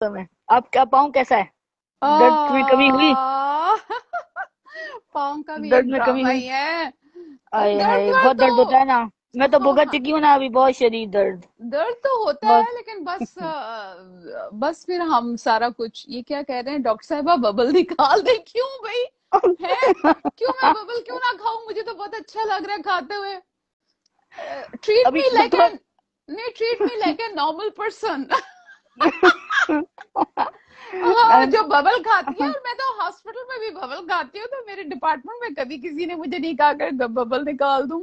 समय। आपका पाँव कैसा है? दर्द में कमी हुई? आ, पाँव का भी दर्द एक में कमी ड्रामा हुई? ही है। आय दर्द हाय, वर्द बहुत दर्द होता है तो ना। मैं तो हाँ भुगत हाँ, चुकी हूँ ना अभी, बहुत शदीद दर्द। दर्द तो होता बहुत। है, लेकिन बस बस फिर हम सारा कुछ ये क्या कह रहे हैं, डॉक्टर साहबा बबल निकाल दे, क्यों भाई? है, क्यों मैं बबल क्यों ना खाऊं? मुझे तो बहुत अच्छा लग रहा है खाते हुए। ट्रीट अभी मी लाइक थोड़ा। एन, नहीं, treat me like a normal person. हाँ, जो बबल खाती है, और मैं तो हॉस्पिटल में भी बबल खाती हूँ, तो मेरे डिपार्टमेंट में कभी किसी ने मुझे नहीं कहा कर बबल निकाल दूं।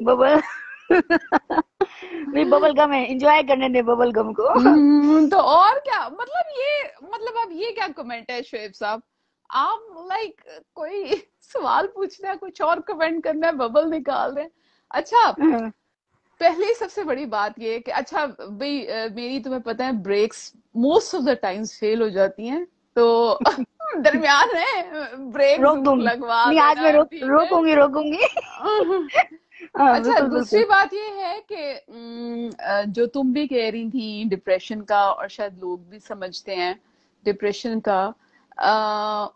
बबल। नहीं, बबल गम है, एंजॉय करने दे बबल गम को। तो और क्या मतलब, ये मतलब अब ये क्या कमेंट है शोएब साहब? आप लाइक कोई सवाल पूछना है, कुछ और कमेंट करना है, बबल निकाल रहे हैं। अच्छा, पहले सबसे बड़ी बात ये है कि अच्छा भाई, मेरी तुम्हें पता है brakes most of the times fail हो जाती हैं, तो दरमियान में ब्रेक रोक जरूर दूंगी। लगवा नहीं, आज मैं देना, ठीक है? रोकूंगी रोकूंगी। हाँ, अच्छा, बिल्कुल दूसरी बिल्कुल। बात ये है कि जो तुम भी कह रही थी डिप्रेशन का, और शायद लोग भी समझते हैं डिप्रेशन का, अ,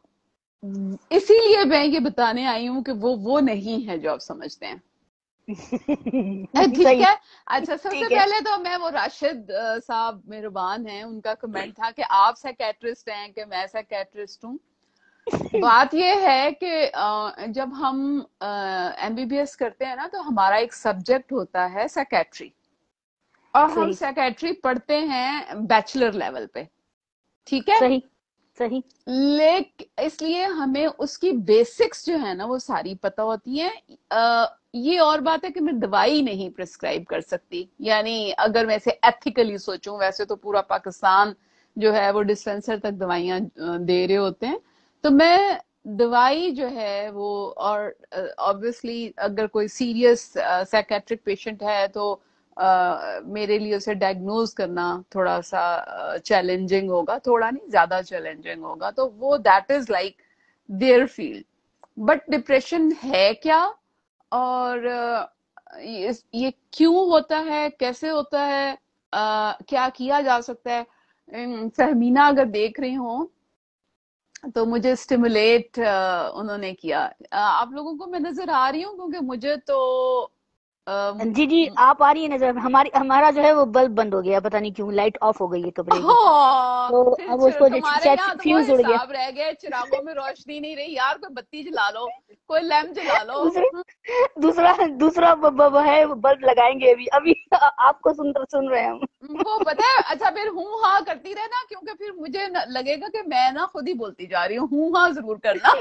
इसीलिए मैं ये बताने आई हूँ कि वो नहीं है जो आप समझते हैं। ठीक सही। है। अच्छा, सबसे ठीक है। पहले तो मैं वो राशिद साहब मेहरबान हैं, उनका कमेंट था कि आप साइकेट्रिस्ट हैं कि मैं साइकेट्रिस्ट हूँ। बात ये है कि जब हम एमबीबीएस करते हैं ना, तो हमारा एक सब्जेक्ट होता है साइकेट्री, और हम सही साइकेट्री पढ़ते हैं बैचलर लेवल पे, ठीक है? सही सही। इसलिए हमें उसकी बेसिक्स जो है ना वो सारी पता होती हैं। ये और बात है कि मैं दवाई नहीं प्रिस्क्राइब कर सकती, यानी अगर मैं इसे एथिकली सोचूं, वैसे तो पूरा पाकिस्तान जो है वो डिस्पेंसर तक दवाइयां दे रहे होते हैं, तो मैं दवाई जो है वो, और ऑब्वियसली अगर कोई सीरियस साइकेट्रिक पेशेंट है तो मेरे लिए उसे डायग्नोज करना थोड़ा सा चैलेंजिंग होगा, थोड़ा नहीं, ज्यादा चैलेंजिंग होगा, तो वो that is like their field. But depression है क्या, और ये क्यों होता है, कैसे होता है, क्या किया जा सकता है? फहमीना अगर देख रही हो तो मुझे स्टिमुलेट उन्होंने किया। आप लोगों को मैं नजर आ रही हूँ? क्योंकि मुझे तो अम, जी जी, आप आ रही है नजर। हमारा जो है वो बल्ब बंद हो गया, पता नहीं क्यों, लाइट ऑफ हो गई है कमरे की। हाँ, तो फिर अब उसको तुम्हारे शायद यहाँ तो वो फ्यूज उड़ गया। हिसाब रह गया, चिरागों में रोशनी नहीं रही यार, कोई बत्ती जला लो, कोई लैम्प जला लो। दूसरा दूसरा दूसरा है, बल्ब लगाएंगे अभी अभी। आपको सुन रहे हैं हम। वो पता है, अच्छा फिर हूँ हाँ करती रहे ना, क्योंकि फिर मुझे लगेगा कि मैं ना खुद ही बोलती जा रही हूँ हाँ जरूर करना।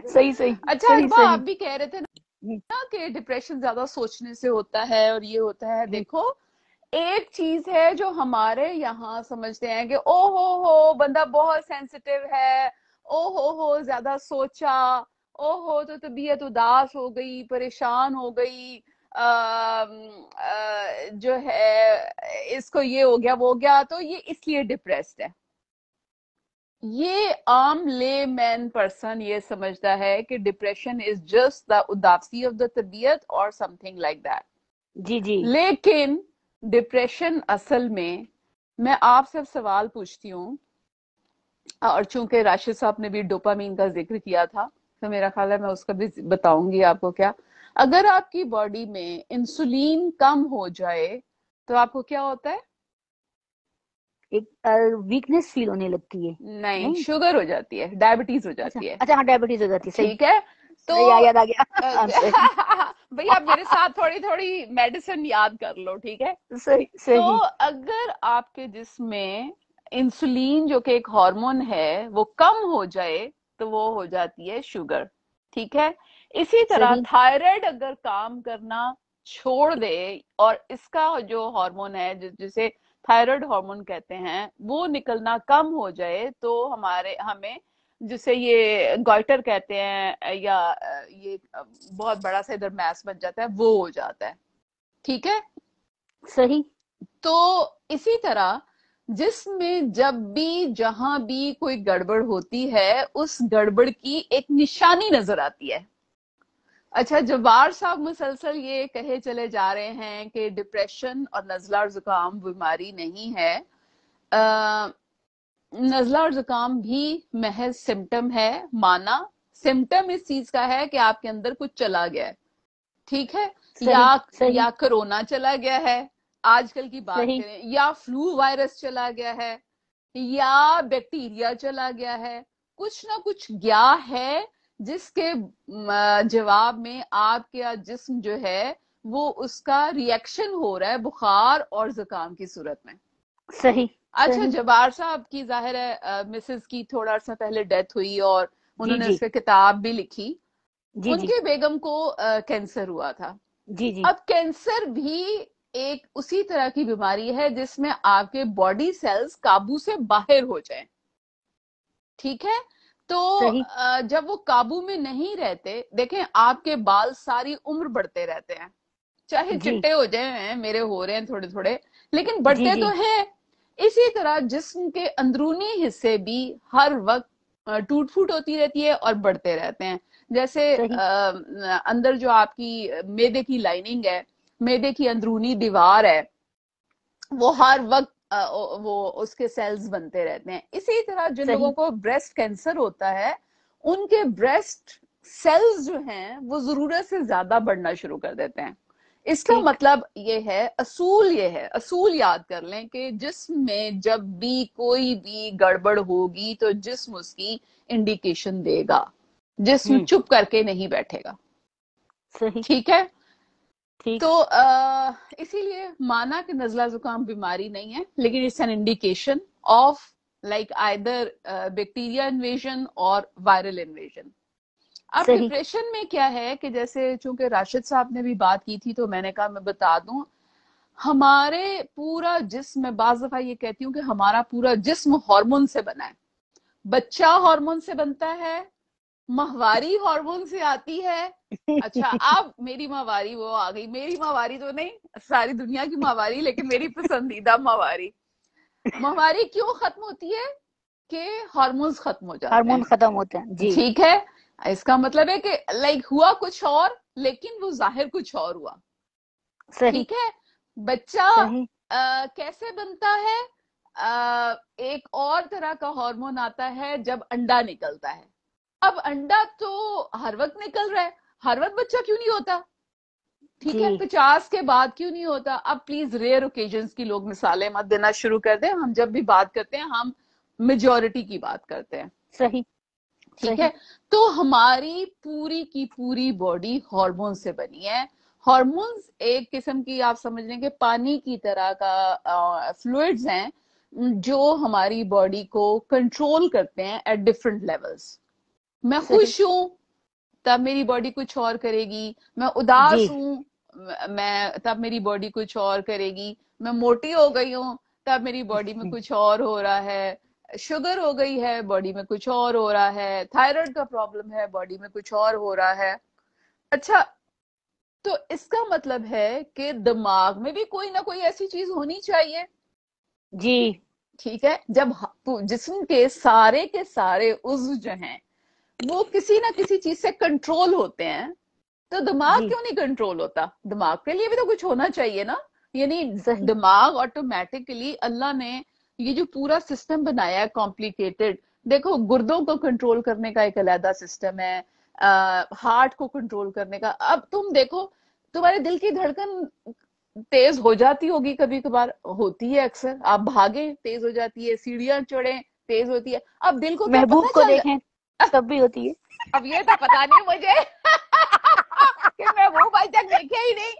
सही सही अच्छा, सही अरबा आप सही। भी कह रहे थे ना कि डिप्रेशन ज्यादा सोचने से होता है और ये होता है। देखो, एक चीज है जो हमारे यहाँ समझते हैं कि ओ हो बंदा बहुत सेंसिटिव है, ओ हो ज्यादा सोचा, ओ हो तो तबीयत उदास हो गई, परेशान हो गई, जो है इसको ये हो गया वो हो गया, तो ये इसलिए डिप्रेस्ड है। ये आम ले मैन पर्सन ये समझता है कि डिप्रेशन इज जस्ट द उदासी ऑफ द तबीयत और समथिंग लाइक दैट। जी जी। लेकिन डिप्रेशन असल में, मैं आपसे अब सवाल पूछती हूँ, और चूंकि राशिद साहब ने भी डोपामीन का जिक्र किया था, तो मेरा ख्याल है मैं उसका भी बताऊंगी आपको। क्या, अगर आपकी बॉडी में इंसुलिन कम हो जाए तो आपको क्या होता है? एक वीकनेस फील होने लगती है। नहीं, नहीं। शुगर हो जाती है, डायबिटीज हो अच्छा जाती है। अच्छा, हाँ, डायबिटीज हो जाती है, सही। ठीक है, तो सही, याद आ गया। हाँ, सही। भाई आप मेरे साथ थोड़ी थोड़ी मेडिसिन याद कर लो, ठीक है? सही तो सही। अगर आपके जिस्म में इंसुलिन जो कि एक हार्मोन है वो कम हो जाए तो वो हो जाती है शुगर, ठीक है? इसी तरह सही थायराइड अगर काम करना छोड़ दे, और इसका जो हार्मोन है जिसे थायराइड हार्मोन कहते हैं, वो निकलना कम हो जाए, तो हमारे हमें, जिसे ये गॉइटर कहते हैं, या ये बहुत बड़ा सा इधर मैस बन जाता है, वो हो जाता है, ठीक है? सही। तो इसी तरह जिसमें जब भी जहां भी कोई गड़बड़ होती है, उस गड़बड़ की एक निशानी नजर आती है। अच्छा, जब्बार साहब मुसलसल ये कहे चले जा रहे हैं कि डिप्रेशन और नज़ला और जुकाम बीमारी नहीं है। अ, नज़ला और जुकाम भी महज सिम्टम है, माना सिम्टम इस चीज का है कि आपके अंदर कुछ चला गया है, ठीक है। या सही सही या कोरोना चला गया है, आजकल की बात सही करें, या फ्लू वायरस चला गया है, या बैक्टीरिया चला गया है, कुछ ना कुछ गया है जिसके जवाब में आपका जिस्म जो है वो उसका रिएक्शन हो रहा है बुखार और जुकाम की सूरत में। सही अच्छा, सही। जबार साहब की जाहिर है मिसेस की थोड़ा सा पहले डेथ हुई और जी उन्होंने उस जी पर किताब भी लिखी। जी जी उनके बेगम को कैंसर हुआ था। जी जी। अब कैंसर भी एक उसी तरह की बीमारी है जिसमें आपके बॉडी सेल्स काबू से बाहर हो जाएं, ठीक है। तो सही। जब वो काबू में नहीं रहते, देखें आपके बाल सारी उम्र बढ़ते रहते हैं, चाहे जी चिट्टे हो जाए हैं, मेरे हो रहे हैं थोड़े थोड़े, लेकिन जी बढ़ते जी तो हैं। इसी तरह जिस्म के अंदरूनी हिस्से भी हर वक्त टूट फूट होती रहती है और बढ़ते रहते हैं। जैसे सही। अंदर जो आपकी मेदे की लाइनिंग है, मेदे की अंदरूनी दीवार है, वो हर वक्त वो उसके सेल्स बनते रहते हैं। इसी तरह जिन लोगों सही। को ब्रेस्ट कैंसर होता है, उनके ब्रेस्ट सेल्स जो हैं वो जरूरत से ज्यादा बढ़ना शुरू कर देते हैं। इसका ठीक। मतलब ये है, असूल याद कर लें कि जिस्म में जब भी कोई भी गड़बड़ होगी तो जिस्म उसकी इंडिकेशन देगा, जिस्म हम्म। चुप करके नहीं बैठेगा, सही। ठीक है। तो ठीक। इसीलिए माना कि नजला जुकाम बीमारी नहीं है, लेकिन it's an indication of like either bacteria invasion और वायरल इन्वेजन। अब सही। डिप्रेशन में क्या है कि जैसे चूंकि राशिद साहब ने भी बात की थी तो मैंने कहा मैं बता दूं, हमारे पूरा जिस्म, मैं बाज दफा ये कहती हूँ कि हमारा पूरा जिस्म हार्मोन से बना है। बच्चा हार्मोन से बनता है, माहवारी हार्मोन से आती है। अच्छा, अब मेरी माहवारी वो आ गई, मेरी माहवारी तो नहीं, सारी दुनिया की माहवारी, लेकिन मेरी पसंदीदा माहवारी। माहवारी क्यों खत्म होती है? कि हार्मोन्स खत्म हो जाते हार्मोन हैं, खत्म होते हैं जी। ठीक है। इसका मतलब है कि लाइक हुआ कुछ और लेकिन वो जाहिर कुछ और हुआ, सही ठीक है। बच्चा सही कैसे बनता है? एक और तरह का हार्मोन आता है जब अंडा निकलता है। अब अंडा तो हर वक्त निकल रहा है, हर वक्त बच्चा क्यों नहीं होता? ठीक जी। है, 50 के बाद क्यों नहीं होता? अब प्लीज रेयर ओकेजन्स की लोग मिसालें मत देना शुरू कर दें, हम जब भी बात करते हैं हम मेजोरिटी की बात करते हैं, सही ठीक है। सही तो हमारी पूरी की पूरी बॉडी हार्मोन से बनी है। हार्मोन्स एक किस्म की आप समझ लें कि पानी की तरह का फ्लूइड्स हैं जो हमारी बॉडी को कंट्रोल करते हैं एट डिफरेंट लेवल्स। मैं सही। खुश हूं तब मेरी बॉडी कुछ और करेगी, मैं जी उदास हूं मैं तब मेरी बॉडी कुछ और करेगी, मैं मोटी हो गई हूं तब मेरी बॉडी में कुछ और हो रहा है, शुगर हो गई है बॉडी में कुछ और हो रहा है, थायराइड का प्रॉब्लम है बॉडी में कुछ और हो रहा है। अच्छा, तो इसका मतलब है कि दिमाग में भी कोई ना कोई ऐसी चीज होनी चाहिए, जी ठीक है। जब जिस्म के सारे उज्व जो हैं वो किसी ना किसी चीज से कंट्रोल होते हैं, तो दिमाग जी। क्यों नहीं कंट्रोल होता? दिमाग के लिए भी तो कुछ होना चाहिए ना। यानी सही। दिमाग ऑटोमेटिकली, अल्लाह ने ये जो पूरा सिस्टम बनाया है कॉम्प्लिकेटेड, देखो गुर्दों को कंट्रोल करने का एक अलग सिस्टम है, हार्ट को कंट्रोल करने का। अब तुम देखो, तुम्हारे दिल की धड़कन तेज हो जाती होगी, कभी कभार होती है, अक्सर आप भागे तेज हो जाती है, सीढ़ियां चढ़े तेज होती है। अब दिल को क्या महबूब पता को चल, देखें तब भी होती है। अब ये तो पता नहीं मुझे कि मैं वो आज तक देखे ही नहीं।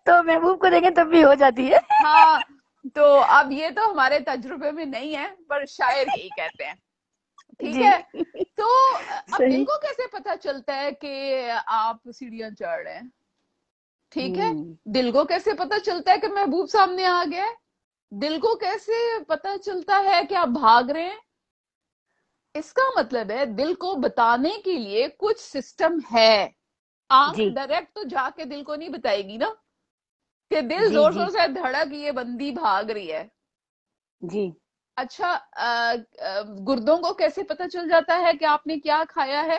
तो महबूब को देखें तब भी हो जाती है। हाँ, तो अब ये तो हमारे तजुर्बे में नहीं है, पर शायर यही कहते हैं, ठीक जी। है। तो अब दिल सही। को कैसे पता चलता है कि आप सीढ़ियां चढ़ रहे हैं, ठीक है। हम्म। दिल को कैसे पता चलता है कि महबूब सामने आ गया है? दिल को कैसे पता चलता है कि आप भाग रहे हैं? इसका मतलब है दिल को बताने के लिए कुछ सिस्टम है। आंख जी डायरेक्ट तो जाके दिल को नहीं बताएगी ना कि दिल जी जोर जी जोर से धड़क, ये बंदी भाग रही है। जी। अच्छा, गुर्दों को कैसे पता चल जाता है कि आपने क्या खाया है?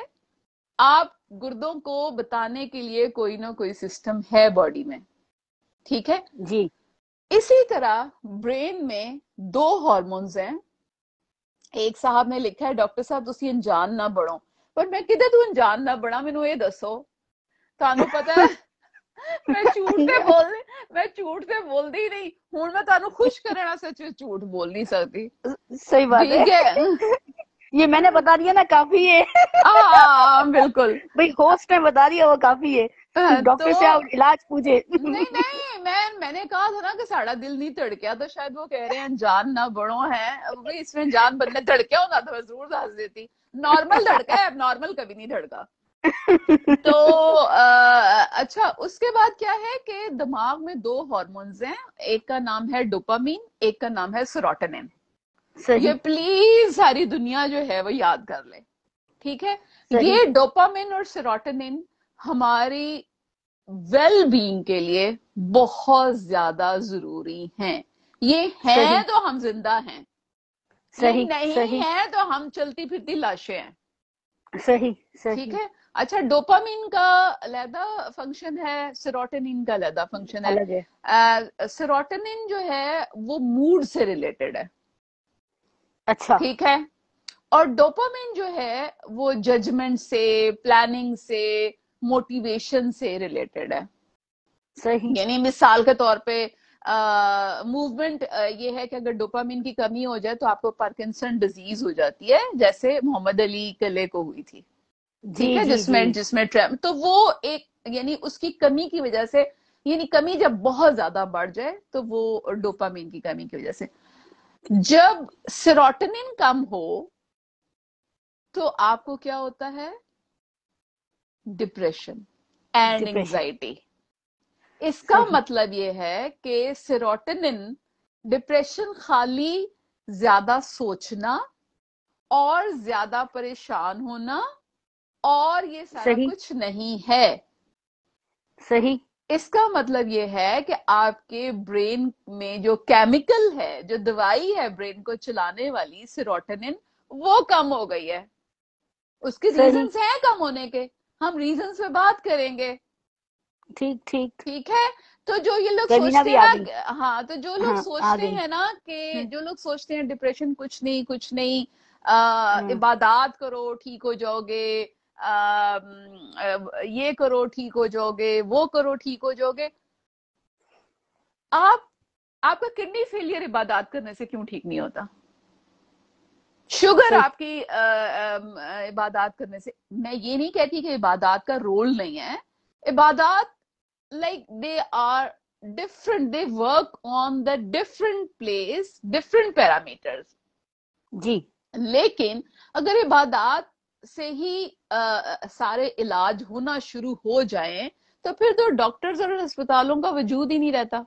आप गुर्दों को बताने के लिए कोई ना कोई सिस्टम है बॉडी में, ठीक है। जी इसी तरह ब्रेन में दो हॉर्मोन्स हैं। एक साहब ने लिखा है, डॉक्टर साहब ਤੁਸੀਂ अनजान ना बढ़ो, पर मैं किधर तू अनजान ना बढ़ा, मैनू ये दसो। ਤੁਹਾਨੂੰ पता है मैं झूठ ते बोल मैं झूठ ते बोलदी ही नहीं, हुण मैं ਤੁਹਾਨੂੰ खुश करने वास्ते झूठ बोल नहीं सकती, सही बात है। ठीक है। ये मैंने बता दिया ना, काफी है। हाँ बिल्कुल। भाई होस्ट ने बता दिया, वो काफी है। तो डॉक्टर से आप इलाज पूछे। नहीं नहीं, मैंने कहा था ना कि साड़ा दिल नहीं धड़किया, तो शायद वो कह रहे हैं अनजान ना बढ़ो है, भाई इसमें जान बनने धड़किया होता तो मैं जरूर दस देती। नॉर्मल धड़का है, अब नॉर्मल कभी नहीं धड़का। तो अच्छा, उसके बाद क्या है कि दिमाग में दो हॉर्मोन्स हैं, एक का नाम है डोपामीन, एक का नाम है सेरोटोनिन। ये सही प्लीज सारी दुनिया जो है वो याद कर ले, ठीक है। सही ये डोपामिन और सेरोटोनिन हमारी वेल बीइंग के लिए बहुत ज्यादा जरूरी हैं। ये हैं सही तो हम जिंदा हैं, ये सही नहीं सही है तो हम चलती फिरती लाशें हैं, सही ठीक सही। है। अच्छा, डोपामिन का अलग फंक्शन है, सेरोटोनिन का अलग फंक्शन है। अलग है। सेरोटोनिन जो है वो मूड से रिलेटेड है, अच्छा ठीक है। और डोपामिन जो है वो जजमेंट से, प्लानिंग से, मोटिवेशन से रिलेटेड है। सही यानी मिसाल के तौर पे मूवमेंट ये है कि अगर डोपामिन की कमी हो जाए तो आपको पार्किंसन डिजीज हो जाती है, जैसे मोहम्मद अली कले को हुई थी, जी ठीक है, जी जी। जिसमें जिसमें तो वो एक, यानी उसकी कमी की वजह से, यानी कमी जब बहुत ज्यादा बढ़ जाए तो वो डोपामिन की कमी की वजह से। जब सेरोटोनिन कम हो तो आपको क्या होता है, डिप्रेशन एंड डिप्रेशन। एंजाइटी। इसका सही मतलब ये है कि सेरोटोनिन, डिप्रेशन खाली ज्यादा सोचना और ज्यादा परेशान होना और ये सारा सही कुछ नहीं है। सही इसका मतलब ये है कि आपके ब्रेन में जो केमिकल है, जो दवाई है ब्रेन को चलाने वाली, सेरोटोनिन, वो कम हो गई है। उसके सही। रीजंस हैं कम होने के, हम रीजंस पे बात करेंगे, ठीक ठीक। ठीक है। तो जो ये लोग रवीना सोचते भी हैं आ गई। ना, हाँ, तो जो लोग हाँ आ सोचते गई। हैं ना कि हम्म जो लोग सोचते हैं डिप्रेशन कुछ नहीं कुछ नहीं, हम्म। इबादत करो ठीक हो जाओगे, ये करो ठीक हो जाओगे, वो करो ठीक हो जाओगे। आप आपका किडनी फेलियर इबादत करने से क्यों ठीक नहीं होता? शुगर सही आपकी इबादत करने से, मैं ये नहीं कहती कि इबादत का रोल नहीं है। इबादत, like they are different, they work on the different place, different parameters। जी। लेकिन अगर इबादत से ही सारे इलाज होना शुरू हो जाएं तो फिर तो डॉक्टर्स और अस्पतालों का वजूद ही नहीं रहता।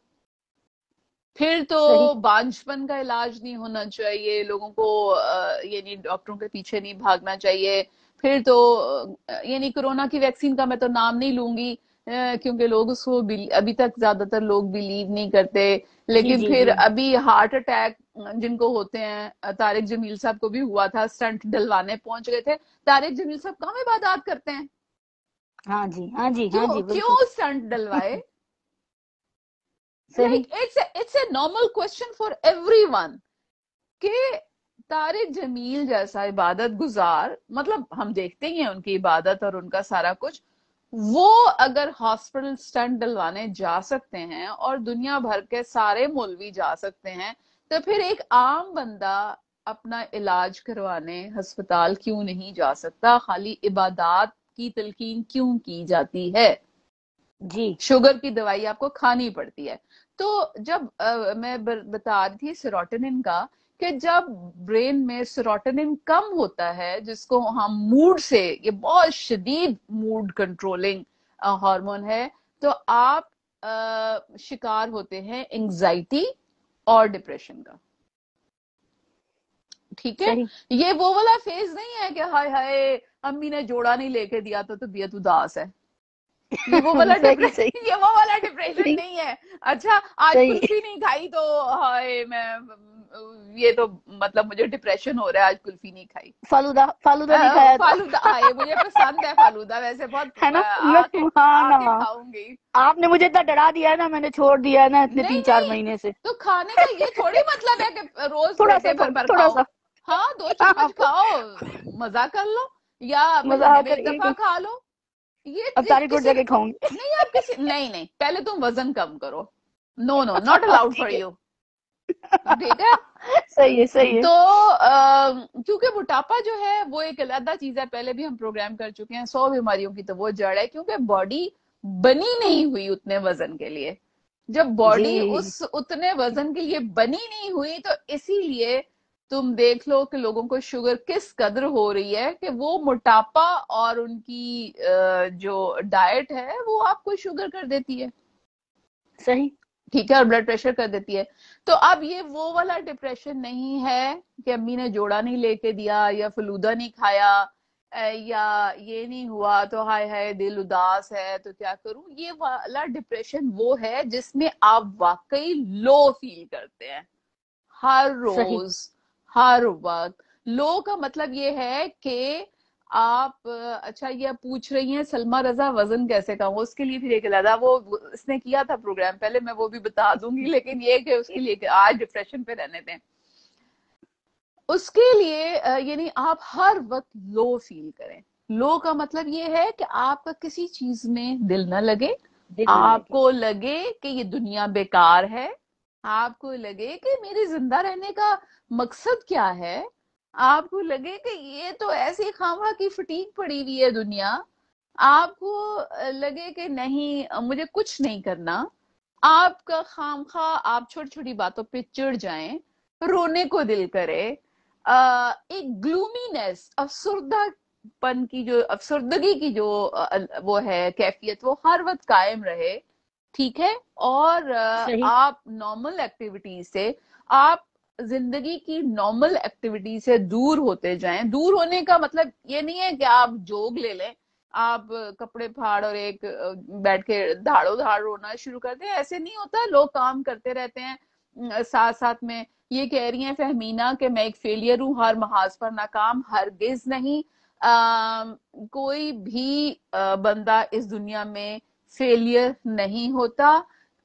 फिर सही तो बांझपन का इलाज नहीं होना चाहिए लोगों को, यानी डॉक्टरों के पीछे नहीं भागना चाहिए। फिर तो यानी कोरोना की वैक्सीन का मैं तो नाम नहीं लूंगी, क्योंकि लोग उसको अभी तक ज्यादातर लोग बिलीव नहीं करते। जी लेकिन जी फिर जी। अभी हार्ट अटैक जिनको होते हैं, तारिक जमील साहब को भी हुआ था, स्टंट डलवाने पहुंच गए थे। तारिक जमील साहब कहाँ इबादत करते हैं? हाँ जी हाँ जी हाँ क्यों जी बिल्कुल। क्यों स्टंट डलवाए? सही like it's a normal question for everyone कि तारिक जमील जैसा इबादत गुजार, मतलब हम देखते ही हैं उनकी इबादत और उनका सारा कुछ, वो अगर हॉस्पिटल स्टंट डलवाने जा सकते हैं और दुनिया भर के सारे मौलवी जा सकते हैं, तो फिर एक आम बंदा अपना इलाज करवाने अस्पताल क्यों नहीं जा सकता? खाली इबादत की तलकीन क्यों की जाती है? जी। शुगर की दवाई आपको खानी पड़ती है। तो जब मैं बता रही थी सेरोटोनिन का, कि जब ब्रेन में सेरोटोनिन कम होता है, जिसको हम मूड से, ये बहुत शदीद मूड कंट्रोलिंग हार्मोन है, तो आप शिकार होते हैं एंजाइटी और डिप्रेशन का, ठीक है। सही ये वो वाला फेज नहीं है कि हाय हाय अम्मी ने जोड़ा नहीं लेके दिया तो तबीयत उदास है। ये वो वाला सही सही ये वो वाला डिप्रेशन सही नहीं है। अच्छा, आज सही कुल्फी नहीं खाई तो हाय मैं ये तो मतलब मुझे डिप्रेशन हो रहा है, आज कुल्फी नहीं खाई। फालूदा फालूदा नहीं खाया तो? फालूदा, हाँ ये मुझे पसंद है फालूदा, वैसे बहुत है ना, मैं, आके हाँ ना, आके खाऊंगी। आपने मुझे इतना डरा दिया है ना, मैंने छोड़ दिया है ना इतने नहीं 3-4 महीने से। तो खाने का ये थोड़ी मतलब है कि रोज थोड़ा सा, प्लेटें भर भर थोड़ा खाओ। सा। हाँ, दो हाँ, चम्मच खाओ, मजा कर लो, या मजा महीने में आकर एक एक, दफा खा लो। ये अब तारी टूट किसी, जाके खाऊंगी। नहीं आप किसी, नहीं नहीं, पहले तुम वजन कम करो। No no, not allowed for ठीक है। यू। ठीक है। सही है, सही है। तो क्योंकि मोटापा जो है वो एक अलग चीज है, पहले भी हम प्रोग्राम कर चुके हैं, 100 बीमारियों की तो वो जड़ है, क्योंकि बॉडी बनी नहीं हुई उतने वजन के लिए। जब बॉडी जी, उस उतने वजन के लिए बनी नहीं हुई, तो इसीलिए तुम देख लो कि लोगों को शुगर किस कदर हो रही है, कि वो मोटापा और उनकी जो डाइट है वो आपको शुगर कर देती है। सही। ठीक है, और ब्लड प्रेशर कर देती है। तो अब ये वो वाला डिप्रेशन नहीं है कि अम्मी ने जोड़ा नहीं लेके दिया, या फलूदा नहीं खाया, या ये नहीं हुआ तो हाय हाय दिल उदास है तो क्या करूं। ये वाला डिप्रेशन वो है जिसमें आप वाकई लो फील करते हैं, हर सही। रोज, हर वक्त। लो का मतलब ये है कि आप अच्छा ये पूछ रही हैं सलमा रजा वजन कैसे कम हो, उसके लिए फिर एक अलग वो इसने किया था प्रोग्राम पहले, मैं वो भी बता दूंगी, लेकिन ये कि उसके लिए आज डिप्रेशन पे रहने दें। उसके लिए यानी आप हर वक्त लो फील करें। लो का मतलब ये है कि आपका किसी चीज में दिल न लगे, दिल ना लगे। आपको लगे कि ये दुनिया बेकार है, आपको लगे कि मेरे जिंदा रहने का मकसद क्या है, आपको लगे कि ये तो ऐसी खामखा की फटीक पड़ी हुई है दुनिया, आपको लगे कि नहीं मुझे कुछ नहीं करना, आपका खामखा आप छोटी छोटी बातों पे चिढ़ जाएं, रोने को दिल करे, एक ग्लूमीनेस, अफसुर्दापन की जो, अफसुर्दगी की जो वो है कैफियत, वो हर वक्त कायम रहे। ठीक है। और सही। आप नॉर्मल एक्टिविटी से, आप जिंदगी की नॉर्मल एक्टिविटी से दूर होते जाएं। दूर होने का मतलब ये नहीं है कि आप जोग ले लें, आप कपड़े फाड़ और एक बैठ के धाड़ो धाड़ रोना शुरू कर दें, ऐसे नहीं होता। लोग काम करते रहते हैं साथ साथ में। ये कह रही हैं फहमीना कि मैं एक फेलियर हूं, हर महाज पर नाकाम, हरगिज नहीं। कोई भी बंदा इस दुनिया में फेलियर नहीं होता।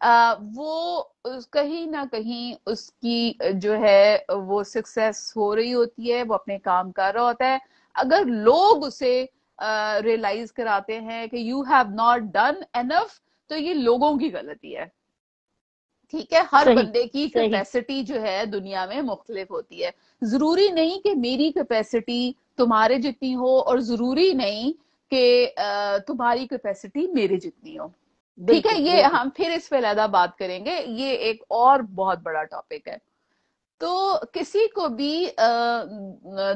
वो कहीं ना कहीं उसकी जो है वो सक्सेस हो रही होती है, वो अपने काम कर रहा होता है। अगर लोग उसे रियलाइज कराते हैं कि you have not done enough, तो ये लोगों की गलती है। ठीक है, हर सही। बंदे की सही। कैपेसिटी जो है दुनिया में मुख्तलिफ होती है। जरूरी नहीं कि मेरी कैपेसिटी तुम्हारे जितनी हो, और जरूरी नहीं कि तुम्हारी कैपेसिटी मेरे जितनी हो। ठीक है, बिल्कुल, ये बिल्कुल। हम फिर इस पे अलहदा बात करेंगे, ये एक और बहुत बड़ा टॉपिक है। तो किसी को भी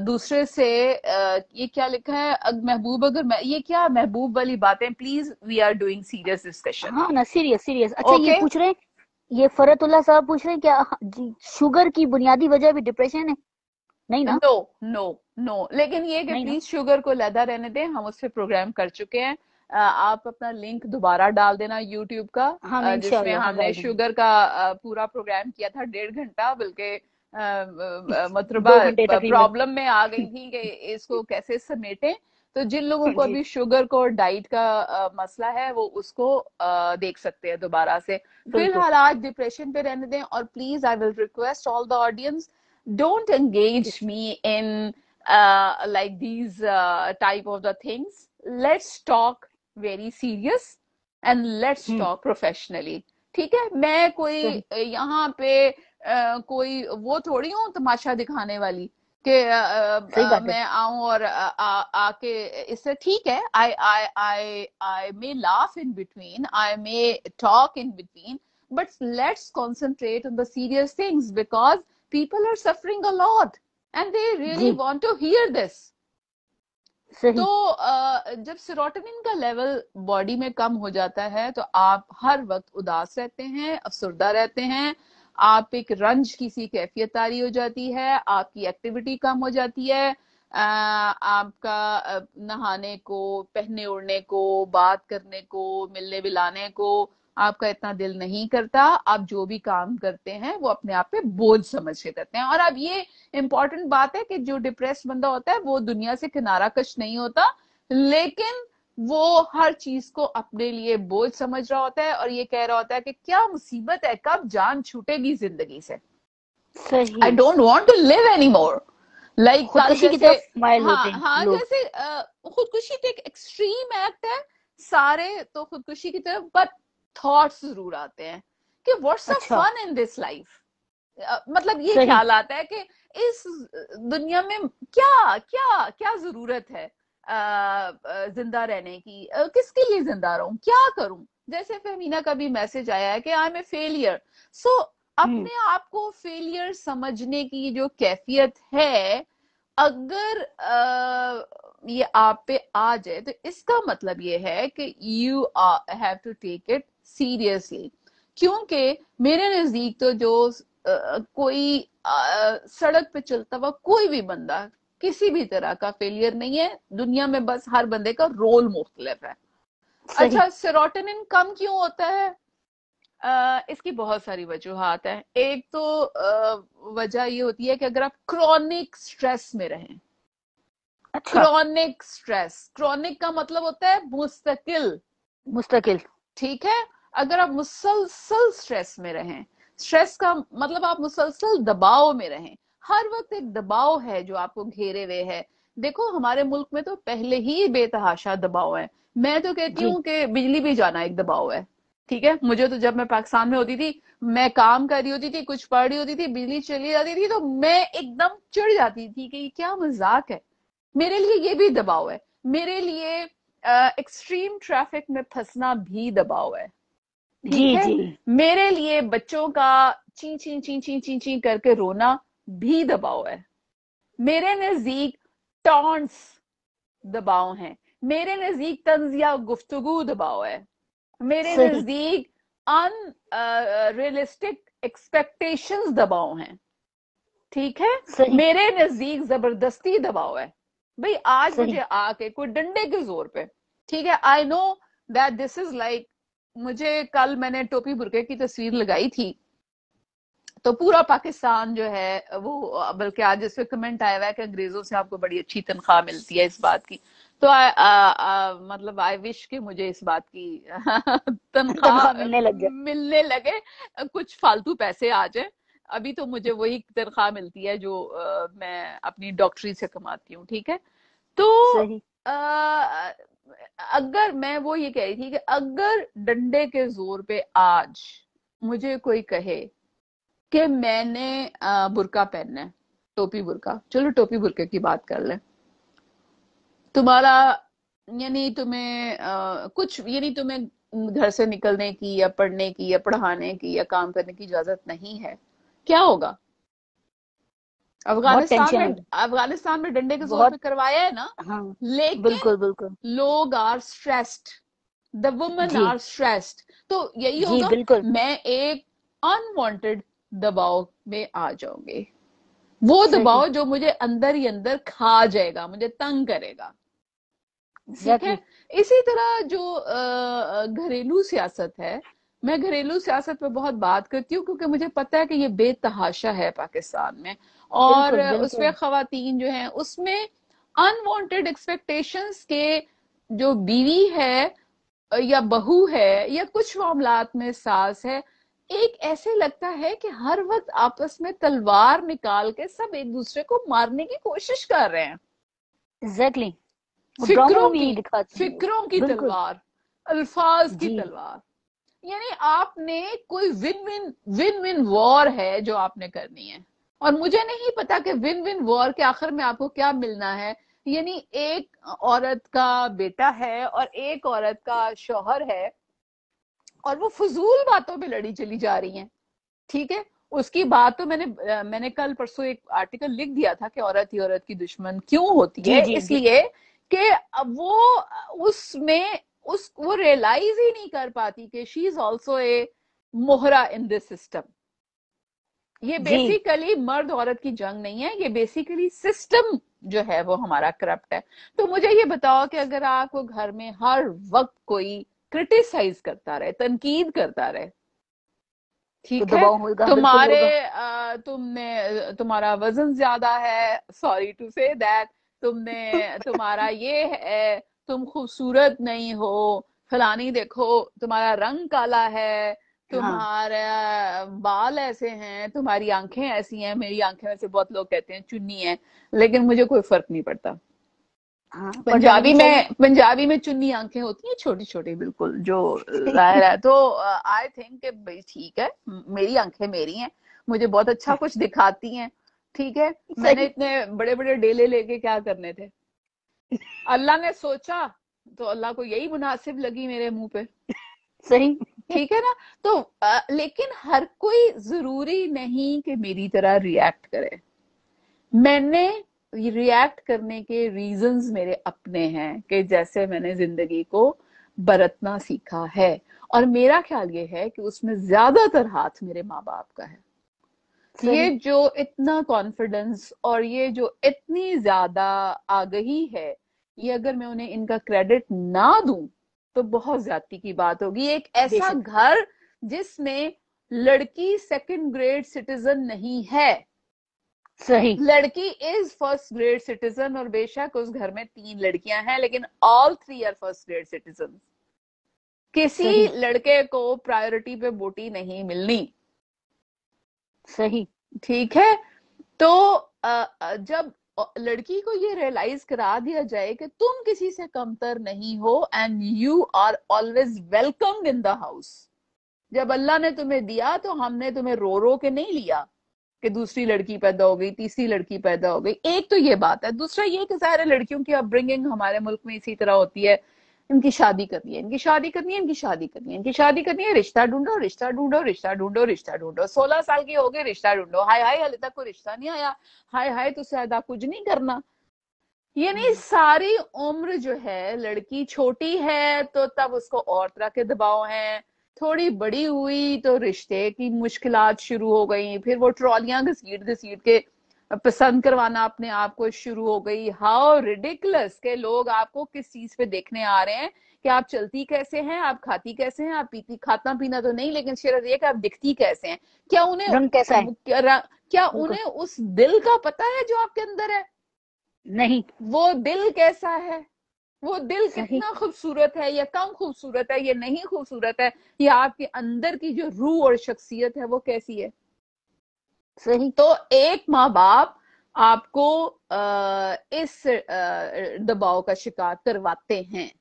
दूसरे से ये क्या लिखा है महबूब, अगर मैं ये क्या महबूब वाली बातें, please we are doing serious discussion. हाँ ना, सीरियस सीरियस। अच्छा, ये ओके। पूछ रहे हैं, ये फरतुल्ला साहब पूछ रहे हैं क्या जी, शुगर की बुनियादी वजह भी डिप्रेशन है? नहीं ना? नो नो नो, लेकिन ये कि नहीं ना? प्लीज शुगर को लदा रहने दें, हम उस पर प्रोग्राम कर चुके हैं। आप अपना लिंक दोबारा डाल देना यूट्यूब का, हाँ, मैं जिसमें इंशाल्लाह हाँ हमने डाल दूंगी। शुगर का पूरा प्रोग्राम किया था, 1.5 घंटा, बल्कि मतलबा 2 घंटे तकरीबन। प्रॉब्लम में आ गई थी कि इसको कैसे समेटें। तो जिन लोगों को जी, अभी शुगर को डाइट का मसला है, वो उसको देख सकते हैं दोबारा से। बिल्कुल। फिलहाल आज डिप्रेशन पे रहने दें, और please I will request all the audience, don't engage जी, me in like these type of the things. Let's talk very serious and let's talk professionally. ठीक है, मैं कोई सही। यहाँ पे कोई वो थोड़ी हूँ तमाशा दिखाने वाली कि सही बात है। मैं आऊं और आके इससे, ठीक है, I may laugh in between, I may talk in between, but let's concentrate on the serious things, because people are suffering a lot and they really जी, want to hear this. तो सही। जब सेरोटोनिन का level body में कम हो जाता है, तो आप हर वक्त उदास रहते हैं, अफसुर्दा रहते हैं, आप एक रंज की सी कैफियत तारी हो जाती है, आपकी एक्टिविटी कम हो जाती है, आपका नहाने को, पहनने ओढ़ने को, बात करने को, मिलने मिलाने को आपका इतना दिल नहीं करता, आप जो भी काम करते हैं वो अपने आप पे बोझ समझ के करते हैं। और अब ये इंपॉर्टेंट बात है कि जो डिप्रेस्ड बंदा होता है वो दुनिया से किनारा कश नहीं होता, लेकिन वो हर चीज को अपने लिए बोझ समझ रहा होता है और ये कह रहा होता है कि क्या मुसीबत है, कब जान छूटेगी जिंदगी से, आई सही। Don't want to live any more. Like कल खुदकुशी की जैसे, तरफ माइल होते हाँ हैं हाँ, लोग। जैसे खुदकुशी तो एक एक्सट्रीम एक्ट है, सारे तो खुदकुशी की तरफ, बट थॉट्स जरूर आते हैं कि व्हाट्स द अच्छा। Fun in this life. मतलब ये सही। ख्याल आता है कि इस दुनिया में क्या क्या क्या जरूरत है जिंदा रहने की, किसके लिए जिंदा रहूं, क्या करूं। जैसे फहमीना का भी मैसेज आया है कि आई एम ए फेलियर। सो हम्म। अपने आप को फेलियर समझने की जो कैफियत है, अगर ये आप पे आ जाए तो इसका मतलब ये है कि you have to take it seriously. क्योंकि मेरे नजदीक तो जो कोई सड़क पे चलता हुआ कोई भी बंदा किसी भी तरह का फेलियर नहीं है दुनिया में, बस हर बंदे का रोल मुख्तलिफ है। सही। अच्छा, सेरोटोनिन कम क्यों होता है? इसकी बहुत सारी वजूहात है। एक तो वजह ये होती है कि अगर आप क्रॉनिक स्ट्रेस में रहें, अच्छा। क्रॉनिक स्ट्रेस, क्रॉनिक का मतलब होता है मुस्तकिल, मुस्तकिल। ठीक है। अगर आप मुसलसल स्ट्रेस में रहें, स्ट्रेस का मतलब आप मुसलसल दबाव में रहें, हर वक्त एक दबाव है जो आपको घेरे हुए है। देखो हमारे मुल्क में तो पहले ही बेतहाशा दबाव है। मैं तो कहती जी। हूँ कि बिजली भी जाना एक दबाव है, ठीक है। मुझे तो जब मैं पाकिस्तान में होती थी, मैं काम कर रही होती थी, कुछ पढ़ रही होती थी, बिजली चली जाती थी तो मैं एकदम चिढ़ जाती थी कि ये क्या मजाक है। मेरे लिए ये भी दबाव है, मेरे लिए एक्सट्रीम ट्रैफिक में फंसना भी दबाव है, जी ठीक है। जी। मेरे लिए बच्चों का ची ची ची ची ची ची करके रोना भी दबाव है। मेरे नजदीक टॉन्ट्स दबाव हैं, मेरे नजदीक तंजिया गुफ्तगू दबाव है, मेरे सही। नजदीक अनरियलिस्टिक एक्सपेक्टेशंस दबाव हैं, ठीक है। सही। मेरे नजदीक जबरदस्ती दबाव है। भाई आज मुझे सही। आके कोई डंडे के जोर पे, ठीक है, I know that this is like, मुझे कल मैंने टोपी बुरके की तस्वीर लगाई थी तो पूरा पाकिस्तान जो है वो, बल्कि आज इस पे कमेंट आया हुआ है कि अंग्रेजों से आपको बड़ी अच्छी तनख्वाह मिलती है इस बात की। तो मतलब आई विश कि मुझे इस बात की तनख्वाह तनख्वाह मिलने लग गया। मिलने लगे, कुछ फालतू पैसे आ जाए। अभी तो मुझे वही तनख्वाह मिलती है जो मैं अपनी डॉक्टरी से कमाती हूँ, ठीक है। तो सही। अ, अगर मैं वो ये कह रही थी कि अगर डंडे के जोर पे आज मुझे कोई कहे कि मैंने बुर्का पहनना है, टोपी बुर्का, चलो टोपी बुर्के की बात कर लें, तुम्हारा यानी तुम्हें कुछ यानी तुम्हें घर से निकलने की या पढ़ने की या पढ़ाने की या काम करने की इजाजत नहीं है, क्या होगा? बहुत अफगानिस्तान टेंशन में, होगी। अफगानिस्तान में डंडे के जोर बहुत। पे करवाया है ना, हाँ। लेकिन बिल्कुल बिल्कुल। लोग आर स्ट्रेस्ड, द वुमेन जी। Are stressed. तो यही जी होगा, बिल्कुल। मैं एक अनवांटेड दबाव में आ जाऊंगी, वो सही। दबाव जो मुझे अंदर ही अंदर खा जाएगा, मुझे तंग करेगा, ठीक है। एग्जैक्टली। इसी तरह जो घरेलू सियासत है, मैं घरेलू सियासत पे बहुत बात करती हूँ क्योंकि मुझे पता है कि ये बेतहाशा है पाकिस्तान में। और बिल्कुल उसमें बिल्कुल। खवातीन जो हैं उसमें अनवांटेड एक्सपेक्टेशंस के, जो बीवी है या बहू है या कुछ मामलात में सास है, एक ऐसे लगता है कि हर वक्त आपस में तलवार निकाल के सब एक दूसरे को मारने की कोशिश कर रहे हैं। एग्जैक्टली। वो ड्रामों फिक्रों में की, ही दिखाते हैं वो। फिक्रों की बिल्कुल। तलवार, अल्फाज की जी। तलवार। यानी आपने कोई विन विन वॉर है जो आपने करनी है, और मुझे नहीं पता कि विन विन वॉर के आखिर में आपको क्या मिलना है। यानी एक औरत का बेटा है और एक औरत का शौहर है और वो फजूल बातों पे लड़ी चली जा रही हैं, ठीक है। उसकी बात तो मैंने कल परसों एक आर्टिकल लिख दिया था कि औरत ही औरत की दुश्मन क्यों होती जी है, जी जी। इसलिए कि वो उसमें उस वो रियलाइज ही नहीं कर पाती कि she is also a Mohra in this system. ये जी। बेसिकली मर्द औरत की जंग नहीं है, ये बेसिकली सिस्टम जो है वो हमारा करप्ट है। तो मुझे ये बताओ कि अगर आपको घर में हर वक्त कोई क्रिटिसाइज करता रहे, तनकीद करता रहे, तो ठीक है। दबाव होगा, बिल्कुल होगा। तुम्हारा वजन ज्यादा है, सॉरी टू से दैट, तुम्हारा ये है, तुम खूबसूरत नहीं हो, फलानी देखो तुम्हारा रंग काला है, हाँ तुम्हारा बाल ऐसे हैं, तुम्हारी आंखें ऐसी हैं। मेरी आंखें वैसे बहुत लोग कहते हैं चुन्नी है, लेकिन मुझे कोई फर्क नहीं पड़ता। हाँ, पढ़ना भी नहीं चाहिए। पंजाबी में चुन्नी आंखें होती हैं, छोटी छोटी, बिल्कुल जो जाहिर है। तो आई थिंक कि भाई ठीक है, मेरी आंखें मेरी हैं, मुझे बहुत अच्छा कुछ दिखाती हैं, ठीक है। मैंने सही। इतने बड़े बड़े डेले लेके क्या करने थे? अल्लाह ने सोचा तो अल्लाह को यही मुनासिब लगी मेरे मुंह पे, सही। ठीक है ना। तो लेकिन हर कोई जरूरी नहीं कि मेरी तरह रिएक्ट करे। मैंने रिएक्ट करने के रीजंस मेरे अपने हैं कि जैसे मैंने जिंदगी को बरतना सीखा है, और मेरा ख्याल ये है कि उसमें ज्यादातर हाथ मेरे माँ बाप का है। ये सही। जो इतना कॉन्फिडेंस और ये जो इतनी ज्यादा आगही है, ये अगर मैं उन्हें इनका क्रेडिट ना दूं तो बहुत ज्यादती की बात होगी। एक ऐसा बेशक। घर जिसमें लड़की सेकंड ग्रेड सिटीजन नहीं है, सही। लड़की इज फर्स्ट ग्रेड सिटीजन, और बेशक उस घर में 3 लड़कियां हैं लेकिन all 3 are first grade citizen. किसी सही। लड़के को प्रायोरिटी पे बोटी नहीं मिलनी, सही। ठीक है। तो जब लड़की को ये रियलाइज करा दिया जाए कि तुम किसी से कमतर नहीं हो and you are always welcomed in the house. जब अल्लाह ने तुम्हें दिया तो हमने तुम्हें रो रो के नहीं लिया कि दूसरी लड़की पैदा हो गई, तीसरी लड़की पैदा हो गई। एक तो ये बात है। दूसरा ये कि सारे लड़कियों की अपब्रिंगिंग हमारे मुल्क में इसी तरह होती है, इनकी शादी करनी है, इनकी शादी करनी है, इनकी शादी करनी है, इनकी शादी करनी है, रिश्ता ढूंढो, रिश्ता ढूंढो, रिश्ता ढूंढो, रिश्ता ढूंढो, 16 साल की हो गई, रिश्ता ढूंढो, हाय हाय हाले तक कोई रिश्ता नहीं आया, हाय हाय तो ज्यादा कुछ नहीं करना। यानी सारी उम्र जो है, लड़की छोटी है तो तब उसको और तरह के दबाव हैं, थोड़ी बड़ी हुई तो रिश्ते की मुश्किलात शुरू हो गई, फिर वो ट्रॉलियां घसीट घसीट के पसंद करवाना अपने आप को शुरू हो गई। हाउ रिडिकुलस के लोग आपको किस चीज पे देखने आ रहे हैं कि आप चलती कैसे हैं, आप खाती कैसे हैं, आप पीती, खाता पीना तो नहीं लेकिन सिर्फ ये कि आप दिखती कैसे हैं। क्या उन्हें रंग कैसा है? क्या बिल्कुल। उन्हें उस दिल का पता है जो आपके अंदर है? नहीं। वो दिल कैसा है, वो दिल सही। कितना खूबसूरत है या कम खूबसूरत है या नहीं खूबसूरत है, या आपके अंदर की जो रूह और शख्सियत है वो कैसी है। सही। तो एक माँ बाप आपको इस दबाव का शिकार करवाते हैं,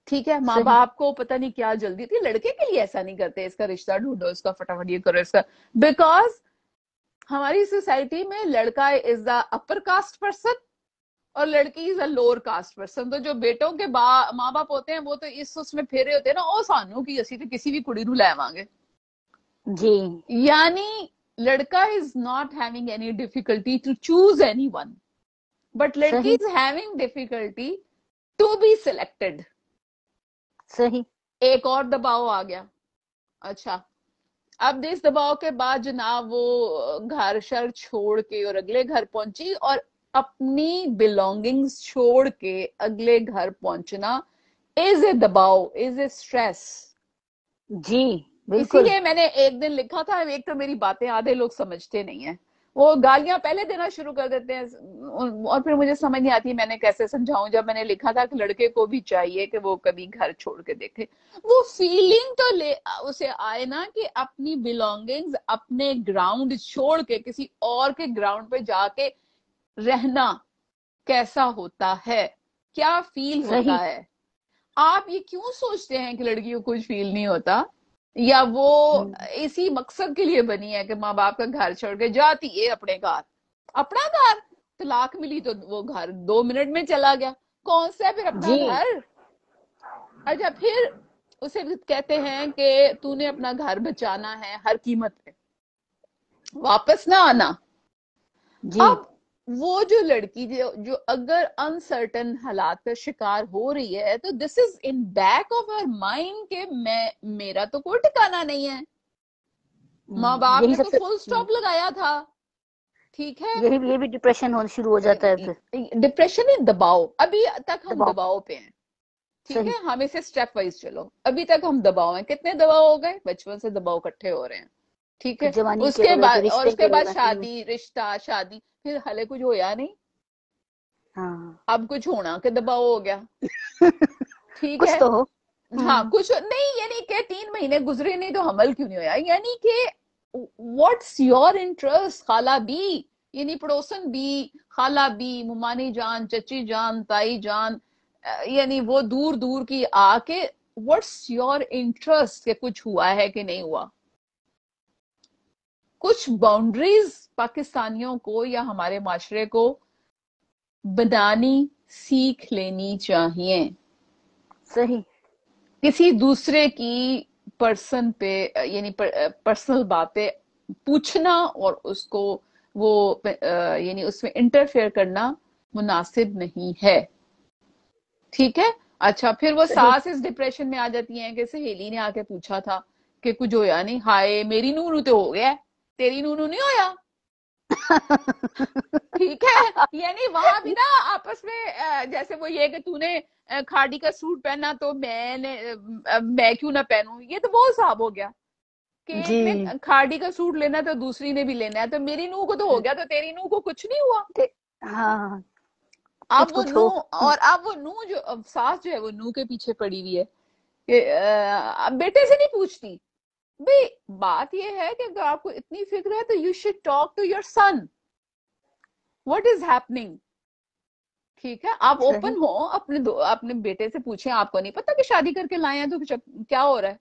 ठीक है। माँ सही। बाप को पता नहीं क्या जल्दी थी, लड़के के लिए ऐसा नहीं करते, इसका रिश्ता ढूंढो, इसका फटाफट ये करो, इसका, बिकॉज हमारी सोसाइटी में लड़का is the upper caste person और लड़की is a lower caste person. तो जो बेटों के माँ बाप होते हैं वो तो इस उसमें फेरे होते हैं ना, ओ सानू की असी तो किसी भी कुड़ी नू लैवांगे। जी। यानी लड़का is not having any difficulty to choose any one, but लड़की सही। Is having difficulty to be selected. सही। एक और दबाव आ गया। अच्छा, अब इस दबाव के बाद जनाब वो घर शर छोड़ के और अगले घर पहुंची, और अपनी बिलोंगिंग्स छोड़ के अगले घर पहुंचना इज ए दबाव, इज ए स्ट्रेस। जी। बिल्कुल। इसीलिए मैंने एक दिन लिखा था, एक तो मेरी बातें आधे लोग समझते नहीं है, वो गालियां पहले देना शुरू कर देते हैं और फिर मुझे समझ नहीं आती मैंने कैसे समझाऊं। जब मैंने लिखा था कि लड़के को भी चाहिए कि वो कभी घर छोड़ के देखे, वो फीलिंग तो ले उसे आए ना कि अपनी बिलोंगिंग्स, अपने ग्राउंड छोड़ के किसी और के ग्राउंड पे जाके रहना कैसा होता है, क्या फील होता सही। है। आप ये क्यों सोचते हैं कि लड़कियों को कुछ फील नहीं होता, या वो इसी मकसद के लिए बनी है कि माँ बाप का घर छोड़ के जाती है अपने घर, अपना घर, तलाक मिली तो वो घर 2 मिनट में चला गया, कौन सा है फिर अपना जी। घर। अच्छा, फिर उसे कहते हैं कि तूने अपना घर बचाना है हर कीमत पे, वापस ना आना। जी। अब वो जो लड़की जो अगर अनसर्टन हालात का शिकार हो रही है, तो this is in back of her mind के मैं, मेरा तो कोई ठिकाना नहीं है, माँ बाप यही ने तो सबसे फुल स्टॉप लगाया था, ठीक है। ये भी डिप्रेशन होना शुरू हो जाता है फिर। डिप्रेशन है, दबाव, अभी तक हम दबाव। दबाव पे हैं, ठीक है, सही। हम इसे स्टेप वाइज चलो। अभी तक हम दबाव हैं, कितने दबाव हो गए, बचपन से दबाव इकट्ठे हो रहे हैं, ठीक फिर है। जवानी के उसके हो गए, फिर बाद, और रिश्ते उसके के हो बाद गए। शादी, रिश्ता, शादी, फिर हले कुछ होया नहीं, हाँ। अब कुछ होना के दबाव हो गया, ठीक कुछ है। तो हो। हाँ, हम्म। कुछ नहीं, यानी कि 3 महीने गुजरे नहीं तो हमल क्यों नहीं होया, यानी कि व्हाट्स योर इंटरेस्ट खाला बी, यानी पड़ोसन बी, खाला बी, मुमानी जान, चची जान, ताई जान, यानी वो दूर दूर की आके व्हाट्स योर इंटरेस्ट के कुछ हुआ है कि नहीं हुआ। कुछ बाउंड्रीज पाकिस्तानियों को या हमारे माशरे को बनानी सीख लेनी चाहिए। सही। किसी दूसरे की पर्सन पे, यानी पर्सनल बातें पूछना और उसको वो यानी उसमें इंटरफेयर करना मुनासिब नहीं है, ठीक है। अच्छा, फिर वो सही। सास इस डिप्रेशन में आ जाती हैं कि सहेली ने आके पूछा था कि कुछ होया नहीं, हाय मेरी नूनू तो हो गया, तेरी नूनू नहीं होया, ठीक है। यानी वहां भी ना आपस में जैसे वो ये कि तूने खाड़ी का सूट पहना तो मैं क्यों ना पहनूं, ये तो बहुत साफ हो गया कि एक ने जी। खाड़ी का सूट लेना तो दूसरी ने भी लेना है, तो मेरी नूह को तो हो गया तो तेरी नूह को कुछ नहीं हुआ। हाँ। अब कुछ वो कुछ हो। नूह, और अब वो नूह जो, अब सास जो है वो नूह के पीछे पड़ी हुई है कि अब बेटे से नहीं पूछती। भाई बात ये है कि अगर आपको इतनी फिक्र है तो you should talk to your son, what is happening, ठीक है। आप सही। ओपन हो, अपने बेटे से पूछें, आपको नहीं पता कि शादी करके लाए हैं तो क्या हो रहा है,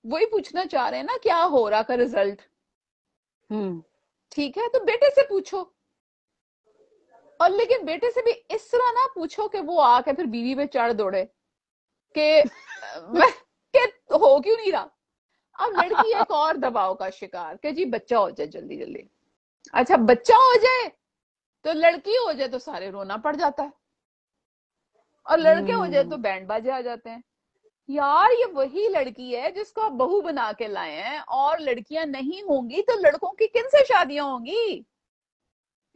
वही पूछना चाह रहे हैं ना, क्या हो रहा का रिजल्ट, हम्म। ठीक है। तो बेटे से पूछो, और लेकिन बेटे से भी इस तरह ना पूछो कि वो आके फिर बीवी पे चढ़ दौड़े कि कि हो क्यों नहीं रहा। अब लड़की एक और दबाव का शिकार कि जी बच्चा हो जाए जल्दी जल्दी। अच्छा, बच्चा हो जाए तो लड़की हो जाए तो सारे रोना पड़ जाता है, और लड़के हो जाए तो हम्म। बैंड बाजे आ जाते हैं। यार ये वही लड़की है जिसको आप बहू बना के लाए हैं, और लड़कियां नहीं होंगी तो लड़कों की किन से शादियां होंगी।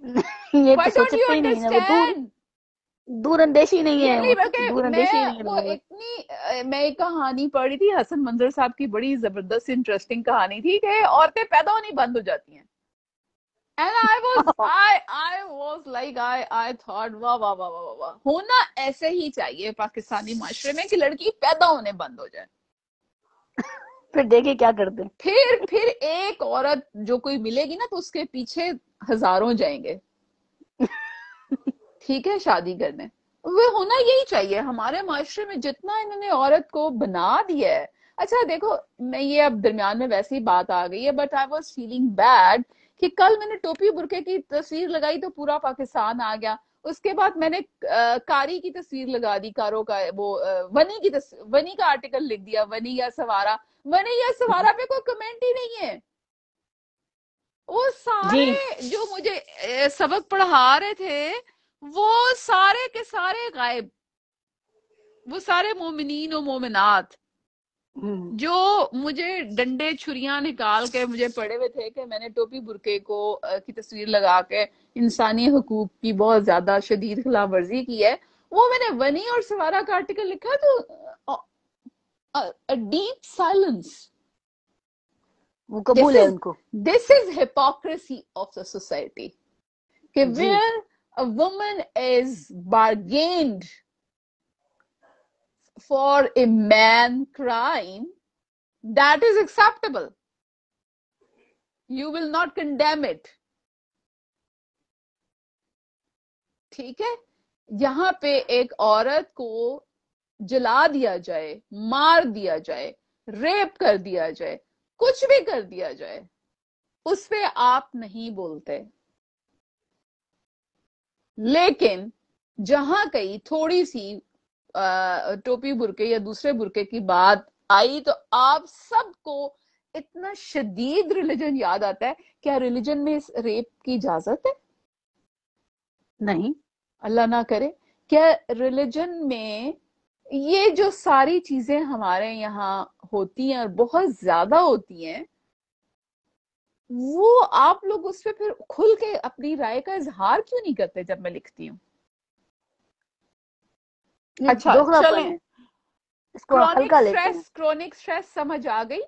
ये व्हाई तो डोंट यू सोचते ही नहीं है वो, दूर अंडरस्टैंड। दूरंदेशी नहीं ये है नहीं, वो, बल्कि दूरंदेशी मैं नहीं है वो लोगों में। इतनी मैं एक कहानी पढ़ी थी हसन मंजर साहब की, बड़ी जबरदस्त इंटरेस्टिंग कहानी थी कि औरतें पैदा होनी बंद हो जाती हैं। And I was like I thought वाह वाह वाह वाह वाह, होना ऐसे ही चाहिए पाकिस्तानी माशरे में कि लड़की पैदा होने बंद हो जाए। फिर देखे क्या करते हैं। फिर एक औरत जो कोई मिलेगी ना तो उसके पीछे हजारों जाएंगे, ठीक है, शादी करने। वो होना यही चाहिए हमारे माशरे में, जितना इन्होंने औरत को बना दिया है। अच्छा देखो, मैं ये अब दरमियान में वैसे ही बात आ गई है, but I was feeling bad कि कल मैंने टोपी बुरके की तस्वीर लगाई तो पूरा पाकिस्तान आ गया। उसके बाद मैंने कारी की तस्वीर लगा दी, कारो का वो वनी का आर्टिकल लिख दिया, वनी या सवारा। वनी या सवारा पे कोई कमेंट ही नहीं है। वो जी। सारे जो मुझे सबक पढ़ा रहे थे वो सारे के सारे गायब, वो सारे मोमिनीन और मोमिनात हम्म। जो मुझे डंडे छुरियां निकाल के मुझे पड़े हुए थे कि मैंने टोपी बुरके को की तस्वीर लगा के इंसानी हकूक की बहुत ज्यादा शदीद खिलाफ वर्जी की है, वो मैंने वनी और सवारा का आर्टिकल लिखा तो डीप साइलेंस। वो दिस कबूल है इज उनको। This is hypocrisy of the society कि जी। where a woman is bargained for a man crime, that is acceptable, you will not condemn it, ठीक है। यहाँ पे एक औरत को जला दिया जाए, मार दिया जाए, रेप कर दिया जाए, कुछ भी कर दिया जाए, उस पे आप नहीं बोलते। लेकिन जहां कहीं थोड़ी सी टोपी बुरके या दूसरे बुरके की बात आई तो आप सबको इतना शदीद रिलीजन याद आता है। क्या रिलीजन में इस रेप की इजाजत है? नहीं। अल्लाह ना करे। क्या रिलीजन में ये जो सारी चीजें हमारे यहाँ होती हैं और बहुत ज्यादा होती हैं, वो आप लोग उस पर फिर खुल के अपनी राय का इजहार क्यों नहीं करते जब मैं लिखती हूँ? ये अच्छा दोगलापन चलें, है। इसको हल्का लेते हैं। क्रोनिक स्ट्रेस समझ आ गई।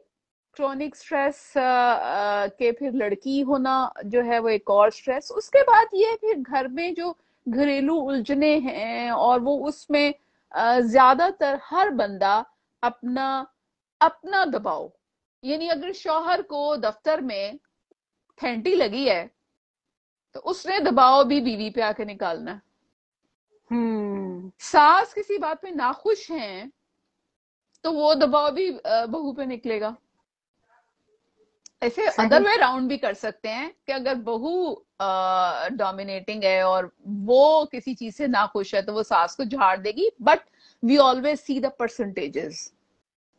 क्रोनिक स्ट्रेस के फिर लड़की होना जो है वो एक और स्ट्रेस। उसके बाद ये फिर घर में जो घरेलू उलझने हैं और वो उसमें ज्यादातर हर बंदा अपना अपना दबाव, यानी अगर शौहर को दफ्तर में फैंटी लगी है तो उसने दबाव भी बीवी पे आके निकालना है। सास किसी बात पे नाखुश हैं तो वो दबाव भी बहू पे निकलेगा। ऐसे अदर सही। वे राउंड भी कर सकते हैं कि अगर बहू डोमिनेटिंग है और वो किसी चीज से नाखुश है तो वो सास को झाड़ देगी। But we always see the percentages,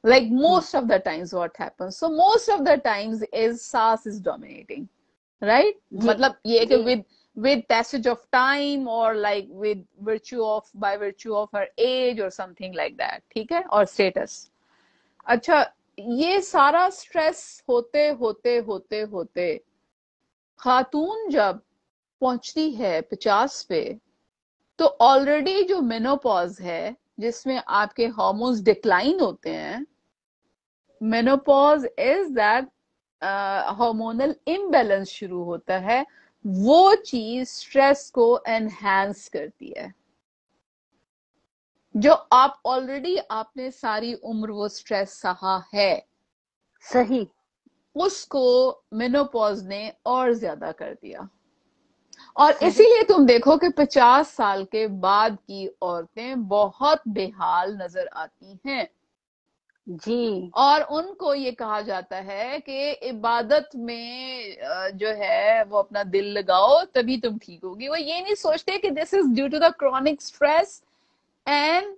like most of the times what happens, so most of the times is sas is dominating, right? जी मतलब ये कि जी with passage of time or like with virtue of by virtue of her age or something like that, ठीक है, और status। अच्छा, ये सारा stress होते होते होते होते खातून जब पहुंचती है 50 पे तो ऑलरेडी जो मेनोपॉज है जिसमें आपके हार्मोन्स डिक्लाइन होते हैं, menopause is that hormonal imbalance शुरू होता है, वो चीज स्ट्रेस को एनहांस करती है। जो आप ऑलरेडी आपने सारी उम्र वो स्ट्रेस सहा है, सही। उसको मेनोपॉज ने और ज्यादा कर दिया। और सही। इसीलिए तुम देखो कि 50 साल के बाद की औरतें बहुत बेहाल नजर आती हैं जी और उनको ये कहा जाता है कि इबादत में जो है वो अपना दिल लगाओ तभी तुम ठीक होगी। वो ये नहीं सोचते कि this is due to the chronic stress and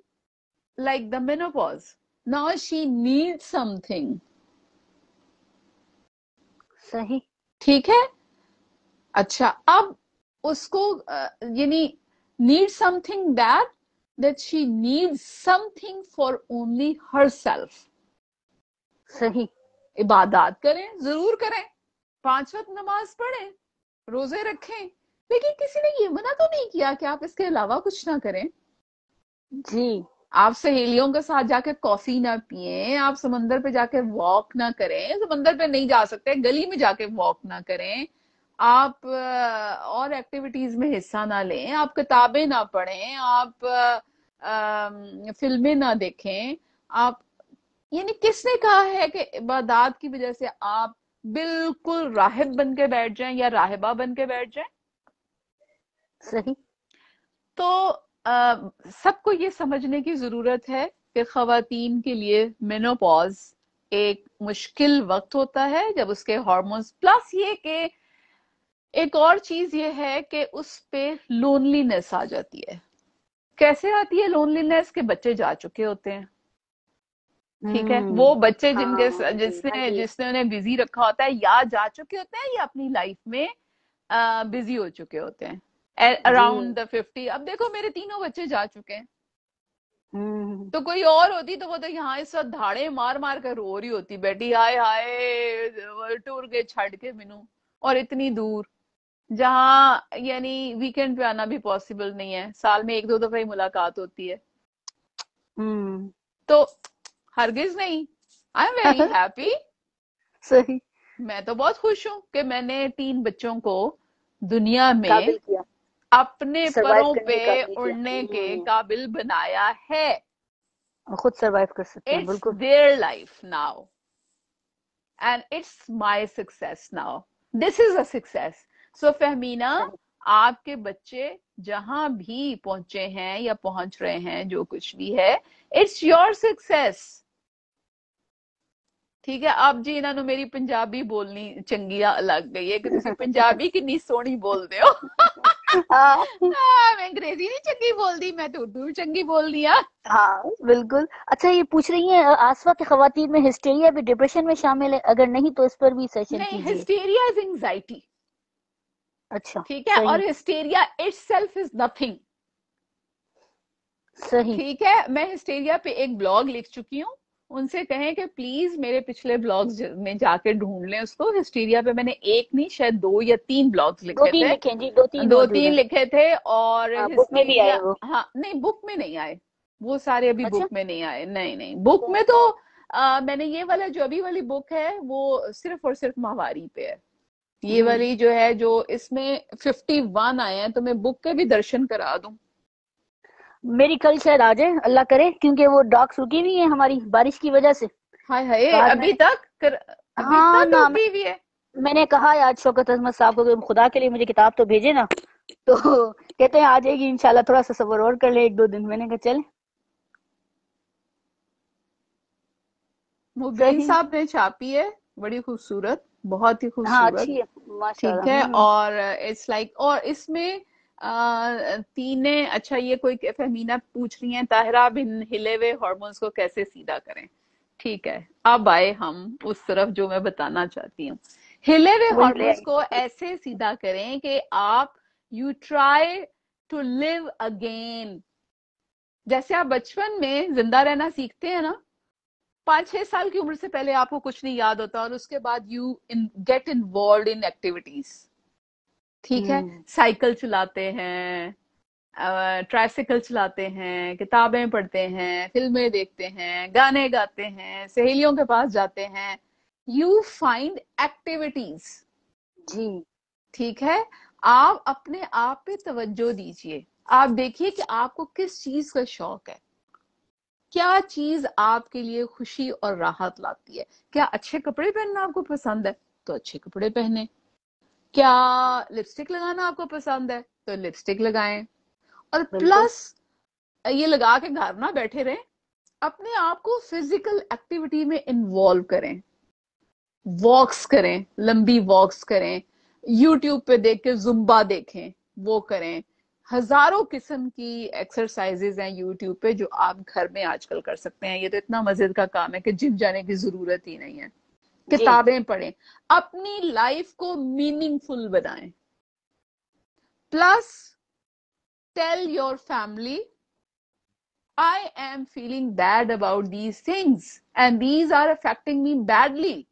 like the menopause. Now she needs something. सही। ठीक है। अच्छा, अब उसको यानी need something that she needs something for only herself. सही। इबादत करें, जरूर करें, 5 वक्त नमाज पढ़ें, रोजे रखें, लेकिन किसी ने ये मना तो नहीं किया कि आप इसके अलावा कुछ ना करें। जी आप सहेलियों के साथ जाके कॉफी ना पिए, आप समंदर पे जाके वॉक ना करें, समंदर पे नहीं जा सकते गली में जाके वॉक ना करें, आप और एक्टिविटीज में हिस्सा ना लें, आप किताबें ना पढ़ें, आप फिल्में ना देखें, आप, यानी किसने कहा है कि इबादत की वजह से आप बिल्कुल राहिब बन के बैठ जाएं या राहिबा बन के बैठ जाएं? सही। तो सबको ये समझने की जरूरत है कि खवातीन के लिए मेनोपॉज एक मुश्किल वक्त होता है जब उसके हार्मोन्स, प्लस ये कि एक और चीज ये है कि उस पे लोनलीनेस आ जाती है। कैसे आती है लोनलीनेस? के बच्चे जा चुके होते हैं, ठीक है, वो बच्चे जिनके हाँ जी हाँ जिसने जी। जिसने उन्हें बिजी रखा होता है या जा चुके होते हैं या अपनी लाइफ में बिजी हो चुके होते हैं जी। Around the 50। अब देखो मेरे तीनों बच्चे जा चुके हैं, हम्म। तो कोई और होती तो वो तो यहाँ इस वक्त धाड़े मार मार कर रो रही होती, बेटी हाय हाय टूर के छड़ के मिनू, और इतनी दूर जहाँ यानी वीकेंड पे आना भी पॉसिबल नहीं है, साल में 1-2 दफा ही मुलाकात होती है। हम्म। तो हरगिज नहीं, आई एम वेरी हैप्पी। सही। मैं तो बहुत खुश हूं कि मैंने 3 बच्चों को दुनिया में काबिल किया, अपने सरवाइव परों करने पे के काबिल किया। उड़ने के काबिल बनाया है। खुद सरवाइव कर सकते हैं, इट्स बिल्कुल। Their life now and it's my success now, this is a success. So Fahmina, सही। आपके बच्चे जहां भी पहुंचे हैं या पहुंच रहे हैं, जो कुछ भी है, इट्स योर सक्सेस। ठीक है। अब जी इन्होंने मेरी पंजाबी बोलनी चंगी लग गई है कि तुसी पंजाबी कितनी सोहनी बोलते हो। हाँ मैं अंग्रेजी नहीं चंगी बोलती, मैं तो उर्दू चंगी बोल दिया। हाँ बिल्कुल। अच्छा, ये पूछ रही है आसवा के खवातीन में हिस्टेरिया भी डिप्रेशन में शामिल है? अगर नहीं तो इस पर भी सेशन नहीं, कीजिए। हिस्टेरिया इज एंजाइटी, अच्छा। ठीक है, और सही। Hysteria itself is nothing. सही। ठीक है, मैं हिस्टेरिया पे एक ब्लॉग लिख चुकी हूँ, उनसे कहें कि प्लीज मेरे पिछले ब्लॉग्स में जाके ढूंढ लें उसको। हिस्टीरिया पे मैंने एक नहीं शायद 2 या 3 ब्लॉग्स दो लिखे तीन थे, लिखे जी, 2-3 दो मौजूद तीन है। लिखे थे, और हाँ, बुक में भी आए हिस्टीरिया, वो। हाँ नहीं बुक में नहीं आए, वो सारे अभी अच्छा। बुक में नहीं आए। नहीं नहीं, बुक में तो मैंने ये वाला जो अभी वाली बुक है वो सिर्फ और सिर्फ माहवारी पे है। ये हम्म। वाली जो है, जो इसमें 51 आए हैं, तो मैं बुक के भी दर्शन करा दूं। मेरी कल शायद आ जाए, अल्लाह करे, क्योंकि वो डॉक्स रुकी हुई है हमारी बारिश की वजह से। हाय हाय, तो आज अभी मैंने, तक अभी इतना हाँ ना, रुकी हुई है? मैंने कहा है आज शौकत अजमत साहब को कि खुदा के लिए मुझे किताब तो भेजे ना। तो कहते हैं आ जाएगी इंशाल्लाह, थोड़ा सा सब्र और कर ले 1-2 दिन। मैंने कहा चल। मुबीन सही। साहब ने छापी है, बड़ी खूबसूरत, बहुत ही हाँ खूबसूरत। अच्छी है। ठीक माशाल्लाह। है, और इट्स लाइक, और इसमें तीन, अच्छा ये कोई फहमीना पूछ रही हैं, ताहिरा बिन हिले हुए हार्मोन्स को कैसे सीधा करें। ठीक है, अब आए हम उस तरफ जो मैं बताना चाहती हूँ। हिले हुए वही ले हार्मोन्स आई। को ऐसे सीधा करें कि आप, you try to live again. जैसे आप बचपन में जिंदा रहना सीखते हैं ना, 5-6 साल की उम्र से पहले आपको कुछ नहीं याद होता, और उसके बाद you get involve in activities. ठीक है, हम्म। साइकिल चलाते हैं, ट्राइसिकल चलाते हैं, किताबें पढ़ते हैं, फिल्में देखते हैं, गाने गाते हैं, सहेलियों के पास जाते हैं। You find activities. जी। ठीक है, आप अपने आप पे तवज्जो दीजिए। आप देखिए कि आपको किस चीज का शौक है, क्या चीज आपके लिए खुशी और राहत लाती है। क्या अच्छे कपड़े पहनना आपको पसंद है, तो अच्छे कपड़े पहने। क्या लिपस्टिक लगाना आपको पसंद है, तो लिपस्टिक लगाएं। और बिल्कुल। प्लस, ये लगा के घर ना बैठे रहें, अपने आप को फिजिकल एक्टिविटी में इन्वॉल्व करें। वॉक्स करें, लंबी वॉक्स करें, यूट्यूब पे देख के जुम्बा देखें, वो करें। हजारों किस्म की एक्सरसाइजेज हैं यूट्यूब पे जो आप घर में आजकल कर सकते हैं। ये तो इतना मजे का काम है कि जिम जाने की जरूरत ही नहीं है। जी। किताबें पढ़ें, अपनी लाइफ को मीनिंगफुल बनाएं। Plus, tell your family, I am feeling bad about these things and these are affecting me badly.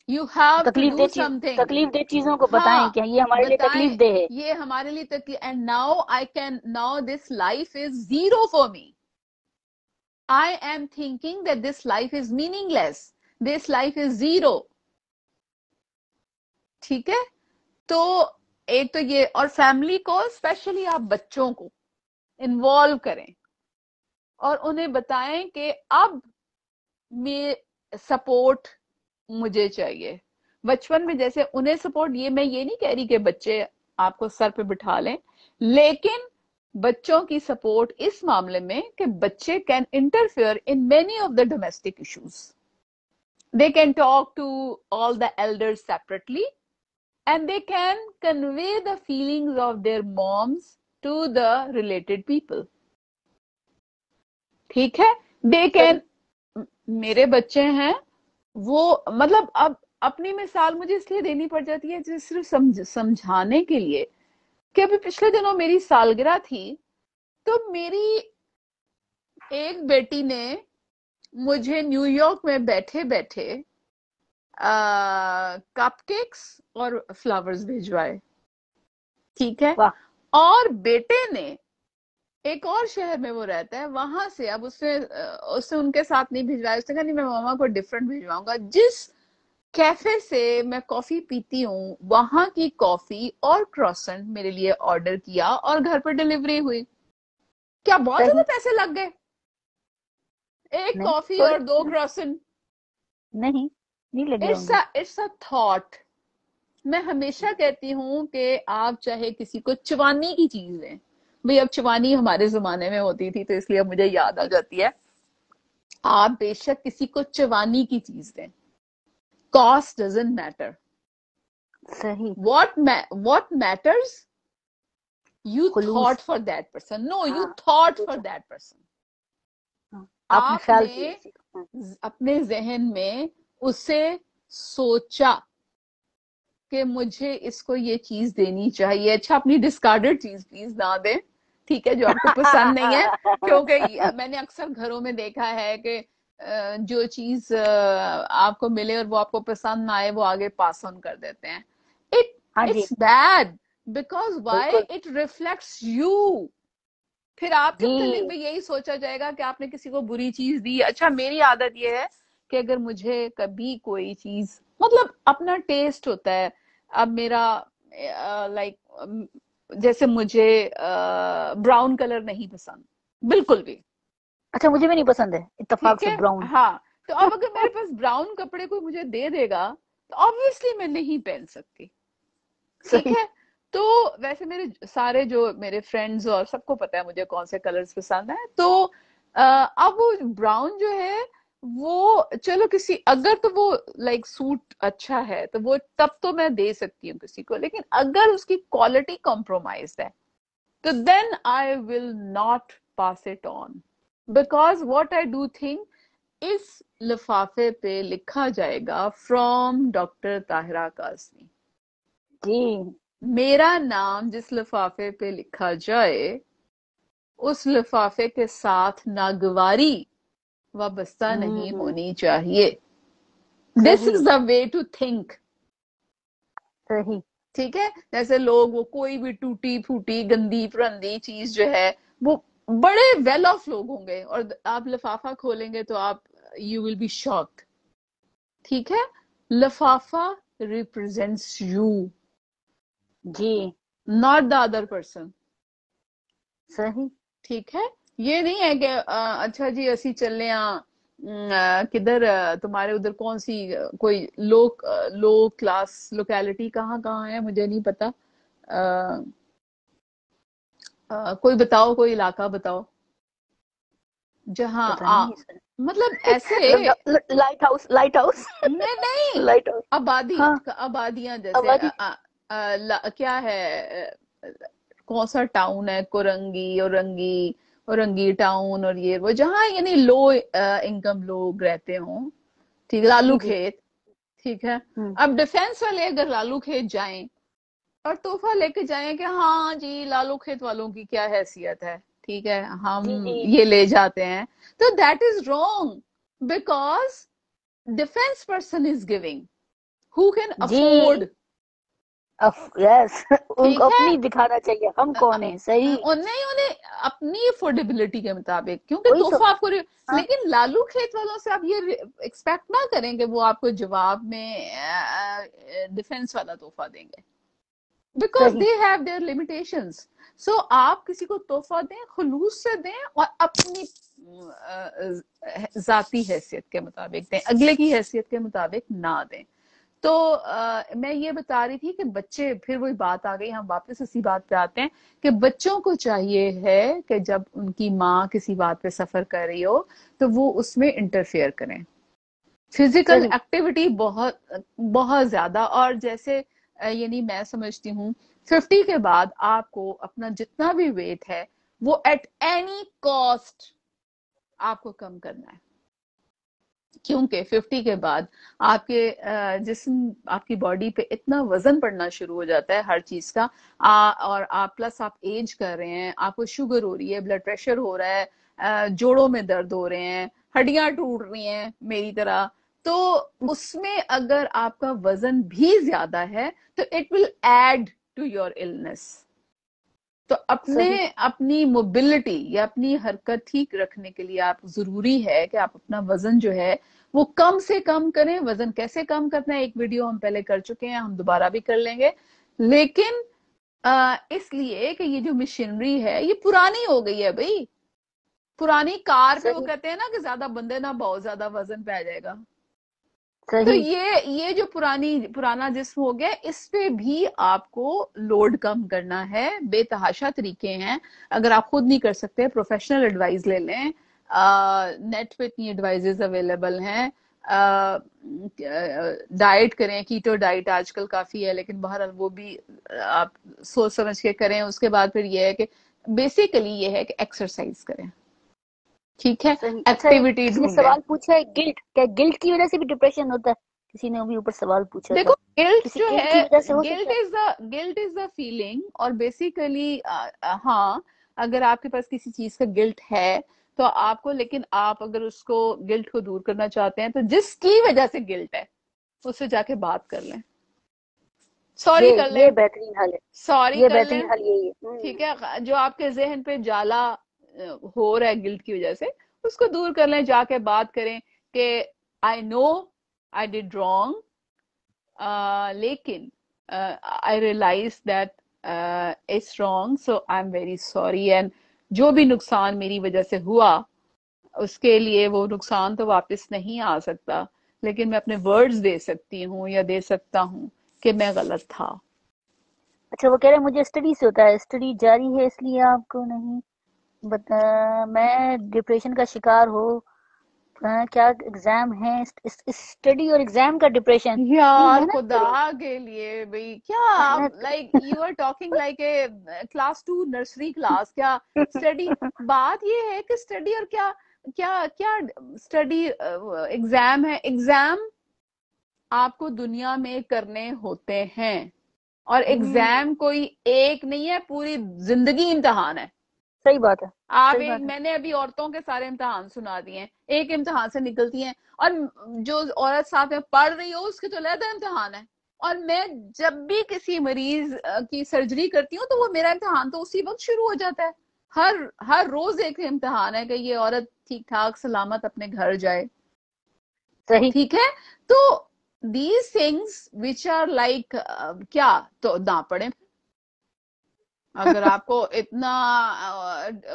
You have to do something. तकलीफ दे चीजों को बताएं हाँ, कि ये हमारे लिए तकलीफ बताएं, दे है। ये हमारे लिए तक, and now I can, now this life is zero for me. I am thinking that this life is meaningless. This life is zero. ठीक है, तो एक तो ये, और फैमिली को, स्पेशली आप बच्चों को इन्वॉल्व करें और उन्हें बताएं कि अब में सपोर्ट मुझे चाहिए। बचपन में जैसे उन्हें सपोर्ट, ये मैं ये नहीं कह रही कि बच्चे आपको सर पे बिठा लें, लेकिन बच्चों की सपोर्ट इस मामले में कि बच्चे can interfere in many of the domestic issues. They can talk to all the elders separately and they can convey the feelings of their moms to the related people. ठीक है, they सही। can, मेरे बच्चे हैं, वो मतलब अब अपनी मिसाल मुझे इसलिए देनी पड़ जाती है सिर्फ समझाने के लिए कि अभी पिछले दिनों मेरी सालगिरह थी, तो मेरी एक बेटी ने मुझे न्यूयॉर्क में बैठे बैठे कपकेक्स और फ्लावर्स भिजवाए। ठीक है, वाह। और बेटे ने, एक और शहर में वो रहता है, वहां से, अब उसने उसने उनके साथ नहीं भिजवाया, उसने कहा नहीं मैं मामा को डिफरेंट भिजवाऊंगा। जिस कैफे से मैं कॉफी पीती हूँ वहां की कॉफी और क्रॉसेंट मेरे लिए ऑर्डर किया और घर पर डिलीवरी हुई। क्या बहुत ज्यादा सही। पैसे लग गए एक नहीं कॉफी थोड़े। और 2 क्रॉसेंट? नहीं, नहीं लगे इट्स होंगे। A it's a thought. मैं हमेशा कहती हूँ कि आप चाहे किसी को चवानी की चीज दें, भाई अब चवानी हमारे जमाने में होती थी तो इसलिए अब मुझे याद आ जाती है, आप बेशक किसी को चवानी की चीज दें, कॉस्ट डजंट मैटर। सही। what matters, you खुलूस। thought for that person, no, you हाँ। thought खुलूस for है। that person। हाँ, आपने ख्याल आपने किया किसी का। हाँ। अपने जहन में उसे सोचा कि मुझे इसको ये चीज देनी चाहिए। अच्छा, अपनी डिस्कार्डेड चीज प्लीज ना दें, ठीक है, जो आपको पसंद नहीं है, क्योंकि मैंने अक्सर घरों में देखा है कि जो चीज आपको मिले और वो आपको पसंद ना आए, वो आगे पास ऑन कर देते हैं। इट हाँ जी। इट्स बैड, बिकॉज व्हाई, बिल्कुल। It reflects you. फिर आपके मुतालिक जी भी यही सोचा जाएगा कि आपने किसी को बुरी चीज दी। अच्छा, मेरी आदत ये है कि अगर मुझे कभी कोई चीज, मतलब अपना टेस्ट होता है, अब मेरा लाइक जैसे मुझे ब्राउन कलर नहीं पसंद बिल्कुल भी। अच्छा, मुझे भी नहीं पसंद है इत्तेफाक ठीक से है, ब्राउन। हाँ। तो अब अगर मेरे पास ब्राउन कपड़े कोई मुझे दे देगा तो ऑब्वियसली मैं नहीं पहन सकती। ठीक सही। है। तो वैसे मेरे सारे जो मेरे फ्रेंड्स और सबको पता है मुझे कौन से कलर्स पसंद है। तो अब वो ब्राउन जो है, वो चलो किसी, अगर तो वो लाइक सूट अच्छा है तो वो तब तो मैं दे सकती हूँ किसी को, लेकिन अगर उसकी क्वालिटी कॉम्प्रोमाइज है तो then I will not pass it on, because what I do think, इस लिफाफे पे लिखा जाएगा फ्रॉम डॉक्टर ताहिरा काज़मी। जी मेरा नाम जिस लिफाफे पे लिखा जाए, उस लिफाफे के साथ नागवारी वाबस्ता नहीं हम्म। होनी चाहिए। दिस सही। Is the way to think. सही। ठीक है। जैसे लोग वो कोई भी टूटी फूटी गंदी पुरंदी चीज जो है, वो बड़े वेल ऑफ लोग होंगे और आप लिफाफा खोलेंगे तो आप, यू विल बी शॉक्ड। ठीक है। लिफाफा रिप्रेजेंट्स यू, जी नॉट द अदर पर्सन। सही। ठीक है। ये नहीं है कि अच्छा जी असी चले किधर, तुम्हारे उधर कौन सी कोई लो क्लास लोकेलिटी कहाँ कहाँ है मुझे नहीं पता। अ, कोई बताओ, कोई इलाका बताओ जहाँ पता नहीं सर। मतलब ऐसे। Light house, light house. नहीं नहीं, लाइट हाउस। आबादी, हाँ। आबादियां जैसे आबादी। क्या है, कौन सा टाउन है, कोरंगी, औरंगी, औरंगी टाउन, और ये वो जहाँ यानी लो इनकम लोग रहते हों। ठीक, लालू जी जी। खेत। ठीक है। हम्म। अब डिफेंस वाले अगर लालू खेत जाएं और तोहफा लेके जाएं कि हाँ जी लालू खेत वालों की क्या हैसियत है, ठीक है, जी हम जी। ये ले जाते हैं, तो that is wrong, because defence person is giving, who can जी। अफोर्ड। यस। उनको ठीक है। अपनी दिखाना चाहिए हम कौन है। सही। नहीं, उन्हें अपनी अफोर्डेबिलिटी के मुताबिक, क्योंकि वही तो। तोहफा आपको हाँ। लेकिन लालू खेत वालों से आप ये एक्सपेक्ट ना करें कि वो आपको जवाब में डिफेंस वाला तोहफा देंगे, बिकॉज सही। They have their limitations. So आप किसी को तोहफा दें, खुलूस से दें और अपनी जाती हैसियत के मुताबिक दें, अगले की हैसियत के मुताबिक ना दें। तो मैं ये बता रही थी कि बच्चे, फिर वही बात आ गई, हम वापस उसी बात पे आते हैं कि बच्चों को चाहिए है कि जब उनकी माँ किसी बात पे सफर कर रही हो तो वो उसमें इंटरफेयर करें। फिजिकल सही। एक्टिविटी बहुत बहुत ज्यादा, और जैसे यानी मैं समझती हूँ 50 के बाद आपको अपना जितना भी वेट है वो एट एनी कॉस्ट आपको कम करना है, क्योंकि 50 के बाद आपके जिस्म, आपकी बॉडी पे इतना वजन पड़ना शुरू हो जाता है हर चीज का। और आप प्लस आप एज कर रहे हैं, आपको शुगर हो रही है, ब्लड प्रेशर हो रहा है, जोड़ों में दर्द हो रहे हैं, हड्डियां टूट रही हैं मेरी तरह। तो उसमें अगर आपका वजन भी ज्यादा है तो it will add to your illness. तो अपने सही। अपनी मोबिलिटी या अपनी हरकत ठीक रखने के लिए आप, जरूरी है कि आप अपना वजन जो है वो कम से कम करें। वजन कैसे कम करना है, एक वीडियो हम पहले कर चुके हैं, हम दोबारा भी कर लेंगे। लेकिन इसलिए कि ये जो मशीनरी है ये पुरानी हो गई है भाई। पुरानी कार पे वो सही। कहते हैं ना कि ज्यादा बंदे ना बहुत ज्यादा वजन पे आ जाएगा। तो सही। ये जो पुराना जिस्म हो गया, इस पे भी आपको लोड कम करना है। बेतहाशा तरीके हैं, अगर आप खुद नहीं कर सकते प्रोफेशनल एडवाइस ले लें। नेट पे इतनी एडवाइजेस अवेलेबल हैं। डाइट करें, कीटो डाइट आजकल काफी है, लेकिन बहरहाल वो भी आप सोच समझ के करें। उसके बाद फिर ये है कि बेसिकली ये है कि एक्सरसाइज करें। ठीक है। सही। अच्छा, एक एक्टिविटी किसी ने ढूंढें। सवाल पूछा है, गिल्ट, क्या गिल्ट की वजह से भी डिप्रेशन होता है? किसी ने अभी ऊपर सवाल पूछा था। देखो, गिल्ट किसी जो गिल्ट की है, वजह से हो सकता है? गिल्ट इज द फीलिंग, और बेसिकली हाँ, अगर आपके पास किसी चीज का गिल्ट है तो आपको, लेकिन आप अगर उसको गिल्ट को दूर करना चाहते हैं तो जिसकी वजह से गिल्ट है उससे जाके बात कर लें। सॉरी कर ये लें, बेहतरीन हल है। सॉरी ये कर बेहतरीन लें। हल यही है। ठीक है, जो आपके जहन पे जाला हो रहा है गिल्ट की वजह से, उसको दूर कर लें, जाके बात करें कि I know I did wrong, लेकिन I realise that it's wrong, so I am very sorry, and जो भी नुकसान मेरी वजह से हुआ, उसके लिए वो नुकसान तो वापस नहीं आ सकता, लेकिन मैं अपने वर्ड्स दे सकती हूँ या दे सकता हूँ कि मैं गलत था। अच्छा, वो कह रहे हैं मुझे स्टडी से होता है, स्टडी जारी है इसलिए आपको नहीं बता। मैं डिप्रेशन का शिकार हो। क्या एग्जाम है? स्टडी और एग्जाम का डिप्रेशन, इतनी यार मेहनत करें? खुदा के लिए भाई, क्या आप मेहनत like you are talking like a class 2 nursery class, क्या स्टडी? बात ये है कि स्टडी और क्या, क्या क्या स्टडी, एग्जाम है, एग्जाम आपको दुनिया में करने होते हैं, और हम्म। एग्जाम कोई एक नहीं है, पूरी जिंदगी इम्तिहान है। सही बात है। आप सही एक, बात है। मैंने अभी औरतों के सारे इम्तिहान सुना दिए हैं, एक इम्तिहान से निकलती हैं, और जो औरत साथ में पढ़ रही हो उसके तो अलग इम्तिहान है। और मैं जब भी किसी मरीज की सर्जरी करती हूँ, तो वो मेरा इम्तिहान तो उसी वक्त शुरू हो जाता है। हर हर रोज एक इम्तिहान है कि ये औरत ठीक ठाक सलामत अपने घर जाए। सही। ठीक है, तो these things which are like, क्या तो ना पढ़े। अगर आपको इतना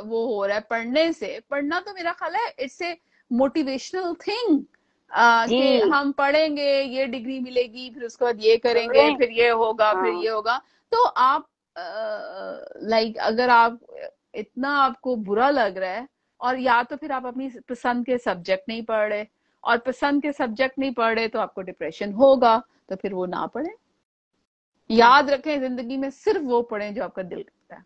वो हो रहा है पढ़ने से, पढ़ना तो मेरा ख्याल है इट्स ए मोटिवेशनल थिंग, जी। कि हम पढ़ेंगे, ये डिग्री मिलेगी, फिर उसके बाद ये करेंगे, खबरें। फिर ये होगा, फिर हाँ। ये होगा। तो आप लाइक अगर आप इतना आपको बुरा लग रहा है, और या तो फिर आप अपनी पसंद के सब्जेक्ट नहीं पढ़ रहे, और पसंद के सब्जेक्ट नहीं पढ़ रहे तो आपको डिप्रेशन होगा, तो फिर वो ना पढ़े। याद रखें, जिंदगी में सिर्फ वो पढ़ें जो आपका दिल करता है।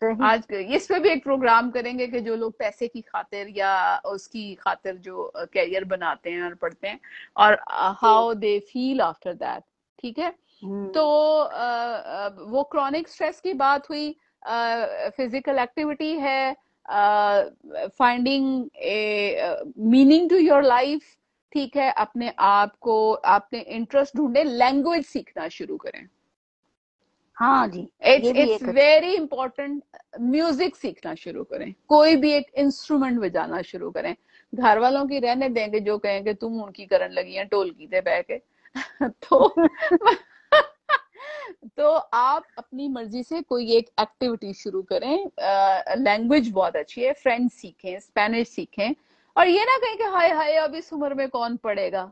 सही। आज इस पे भी एक प्रोग्राम करेंगे कि जो लोग पैसे की खातिर या उसकी खातिर जो कैरियर बनाते हैं और पढ़ते हैं, और जी। How they feel after that. ठीक है, तो हम्म। वो क्रॉनिक स्ट्रेस की बात हुई, फिजिकल एक्टिविटी है, finding a meaning to your life. ठीक है, अपने आप को, अपने इंटरेस्ट ढूंढे, लैंग्वेज सीखना शुरू करें। हाँ जी। इट्स ये भी इट्स एक अच्छी। Very important. म्यूजिक सीखना शुरू करें, कोई भी एक इंस्ट्रूमेंट बजाना शुरू करें। घर वालों की रहने देंगे, जो कहेंगे तुम उनकी करन लगी है ढोलकी पे बह के। तो तो आप अपनी मर्जी से कोई एक एक्टिविटी शुरू करें। लैंग्वेज बहुत अच्छी है, फ्रेंच सीखें, स्पेनिश सीखें, और ये ना कहें कि हाय हाय अब इस उम्र में कौन पढ़ेगा।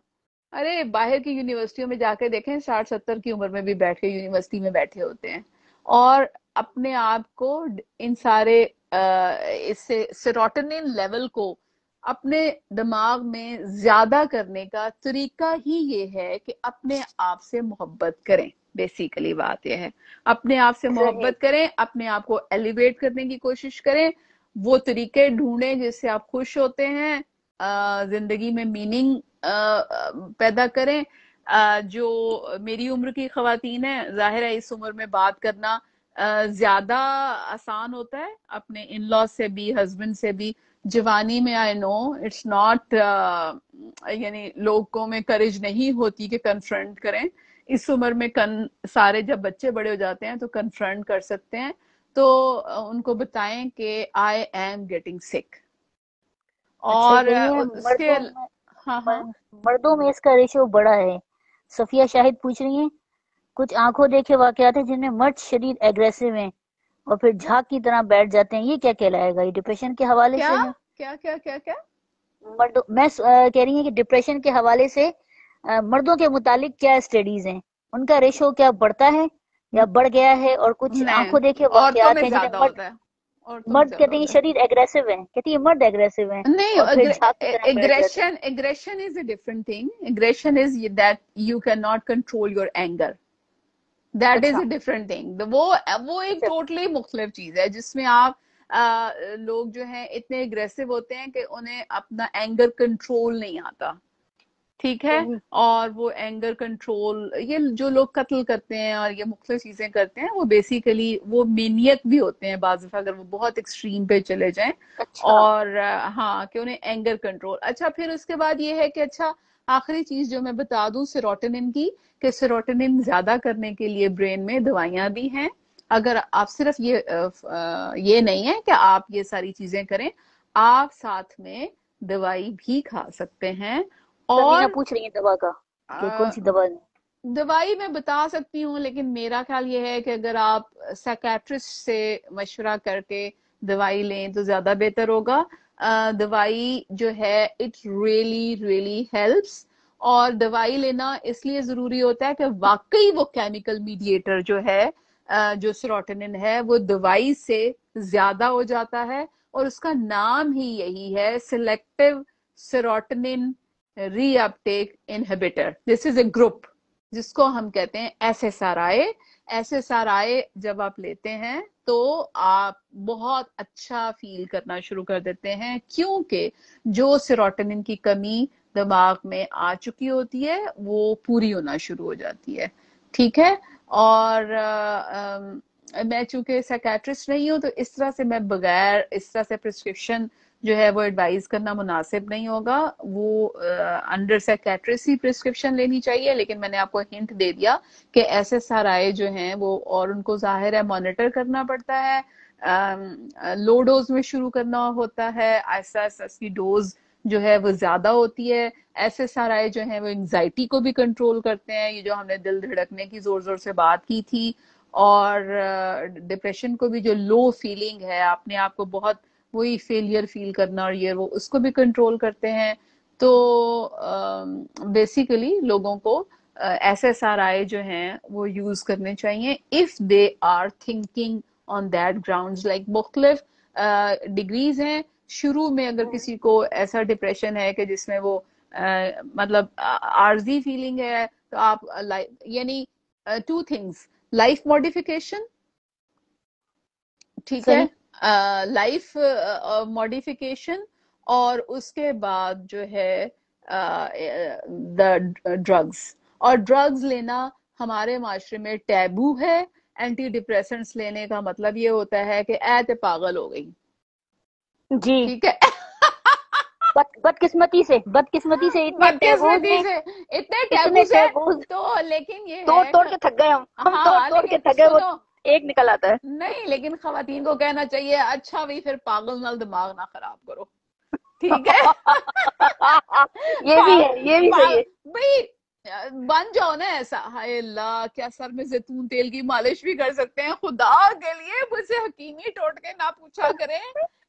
अरे बाहर की यूनिवर्सिटियों में जाके देखें, 60-70 की उम्र में भी बैठ के यूनिवर्सिटी में बैठे होते हैं, और अपने आप को इन सारे इससे सेरोटोनिन लेवल को अपने दिमाग में ज्यादा करने का तरीका ही ये है कि अपने आप से मोहब्बत करें। बेसिकली बात यह है, अपने आप से सही। मोहब्बत करें, अपने आप को एलिवेट करने की कोशिश करें, वो तरीके ढूंढें जिससे आप खुश होते हैं, जिंदगी में मीनिंग पैदा करें। जो मेरी उम्र की खवातीन है, जाहिर है इस उम्र में बात करना ज्यादा आसान होता है, अपने इन लॉ से भी, हस्बैंड से भी। जवानी में आई नो इट्स नॉट, यानी लोगों में करेज नहीं होती कि कन्फ्रंट करें। इस उम्र में सारे जब बच्चे बड़े हो जाते हैं तो कन्फ्रंट कर सकते हैं। तो उनको बताएं कि आई एम गेटिंग सिक, अच्छा, और कह रही है उसके, हाँ हाँ, मर्दों में इसका रेशियो बड़ा है। सफिया शाहिद पूछ रही हैं, कुछ आंखों देखे वाकयात हैं जिनमें मर्द शदीद एग्रेसिव हैं और फिर झाग की तरह बैठ जाते हैं, ये क्या कहलाएगा? ये डिप्रेशन के हवाले क्या से है? क्या क्या क्या क्या? मर्दों मैं कह रही है कि डिप्रेशन के हवाले से मर्दों के मुतालिक क्या स्टडीज हैं, उनका रेशो क्या बढ़ता है या बढ़ गया है? और कुछ नहीं, आंखों देखे औरतों वाकयात में हैं जिन्हें ज्यादा मर्द होता है, औरतों में मर्द ज्यादा कहते हैं होता है। शदीद एग्रेसिव हैं, कहती है मर्द एग्रेसिव हैं नहीं, और फिर झाग की तरह बैठ जाते हैं। Aggression is a different thing. Aggression is that you can not control your anger, that is अच्छा। A different thing. वो एक अच्छा। टोटली मुख्तलिफ चीज है, जिसमें आप लोग जो हैं इतने एग्रेसिव होते हैं कि उन्हें अपना एंगर कंट्रोल नहीं आता। ठीक है, सही। और वो एंगर कंट्रोल, ये जो लोग कत्ल करते हैं और ये मुख्तलिफ चीजें करते हैं, वो बेसिकली वो मेनियक भी होते हैं बाज़ दफा, अगर वो बहुत एक्सट्रीम पे चले जाएं। अच्छा। और हाँ, कि उन्हें एंगर कंट्रोल। अच्छा, फिर उसके बाद ये है कि अच्छा, आखिरी चीज जो मैं बता दूं सेरोटोनिन की, कि सेरोटोनिन ज्यादा करने के लिए ब्रेन में दवाइयां भी हैं। अगर आप सिर्फ ये नहीं है कि आप ये सारी चीजें करें, आप साथ में दवाई भी खा सकते हैं। समीना और पूछ रही है दवा का, कि कौन अ, सी दवा है? दवाई मैं बता सकती हूँ, लेकिन मेरा ख्याल ये है कि अगर आप साइकेट्रिस्ट से मशवरा करके दवाई लें तो ज्यादा बेहतर होगा। दवाई जो है इट रियली रियली हेल्प्स। और दवाई लेना इसलिए जरूरी होता है कि वाकई वो केमिकल मीडिएटर जो है, जो सेरोटोनिन है, वो दवाई से ज्यादा हो जाता है। और उसका नाम ही यही है, selective serotonin reuptake inhibitor. This is a group जिसको हम कहते हैं एसएसआरआई। एसएसआरआई जब आप लेते हैं तो आप बहुत अच्छा फील करना शुरू कर देते हैं, क्योंकि जो सेरोटोनिन की कमी दिमाग में आ चुकी होती है वो पूरी होना शुरू हो जाती है। ठीक है। और मैं चूंकि साइकेट्रिस्ट नहीं हूं, तो इस तरह से मैं बगैर इस तरह से प्रिस्क्रिप्शन जो है वो एडवाइस करना मुनासिब नहीं होगा। वो अंडर साइकेट्रिस्ट ही प्रिस्क्रिप्शन लेनी चाहिए। लेकिन मैंने आपको हिंट दे दिया कि एसएसआरआई जो हैं वो, और उनको जाहिर है मॉनिटर करना पड़ता है, लो डोज में शुरू करना होता है, आहिस्ता आहिस्ता इसकी डोज जो है वो ज्यादा होती है। एसएसआरआई जो है वो एंजाइटी को भी कंट्रोल करते हैं, ये जो हमने दिल धड़कने की जोर जोर से बात की थी। और डिप्रेशन को भी, जो लो फीलिंग है अपने आप को बहुत वही फेलियर फील करना और ये वो, उसको भी कंट्रोल करते हैं। तो बेसिकली लोगों को एसएसआरआई जो हैं वो यूज करने चाहिए if they are thinking on that grounds. Like मुख्तलिफ डिग्रीज हैं। शुरू में अगर किसी को ऐसा डिप्रेशन है कि जिसमें वो मतलब आर्जी फीलिंग है, तो आप यानी टू थिंग्स, लाइफ मॉडिफिकेशन, ठीक है, सही। लाइफ मॉडिफिकेशन, और उसके बाद जो है द ड्रग्स। और ड्रग्स लेना हमारे माशरे में टैबू है। एंटी डिप्रेसेंट्स लेने का मतलब ये होता है कि ऐते पागल हो गई। जी। ठीक है। बदकिस्मती से इतने टैबूज बदकिस्मती हैं। से इतने इतने टैबूज है। टैबूज। तो लेकिन ये तोड़ है तोड़ के थक गए हम तोड़ हाँ, तोड़ के लेकिन थक गए, वो सुनो, एक निकल आता है। नहीं, लेकिन खवातीन को कहना चाहिए, अच्छा भाई फिर पागल नाल दिमाग ना खराब करो। ठीक है। ये भी पाग, है, ये भी सही पाग, है। भाई बन जाओ ना ऐसा। हाय अल्लाह, क्या सर में जैतून तेल की मालिश भी कर सकते हैं? खुदा के लिए मुझसे हकीमी टोटके ना पूछा करें।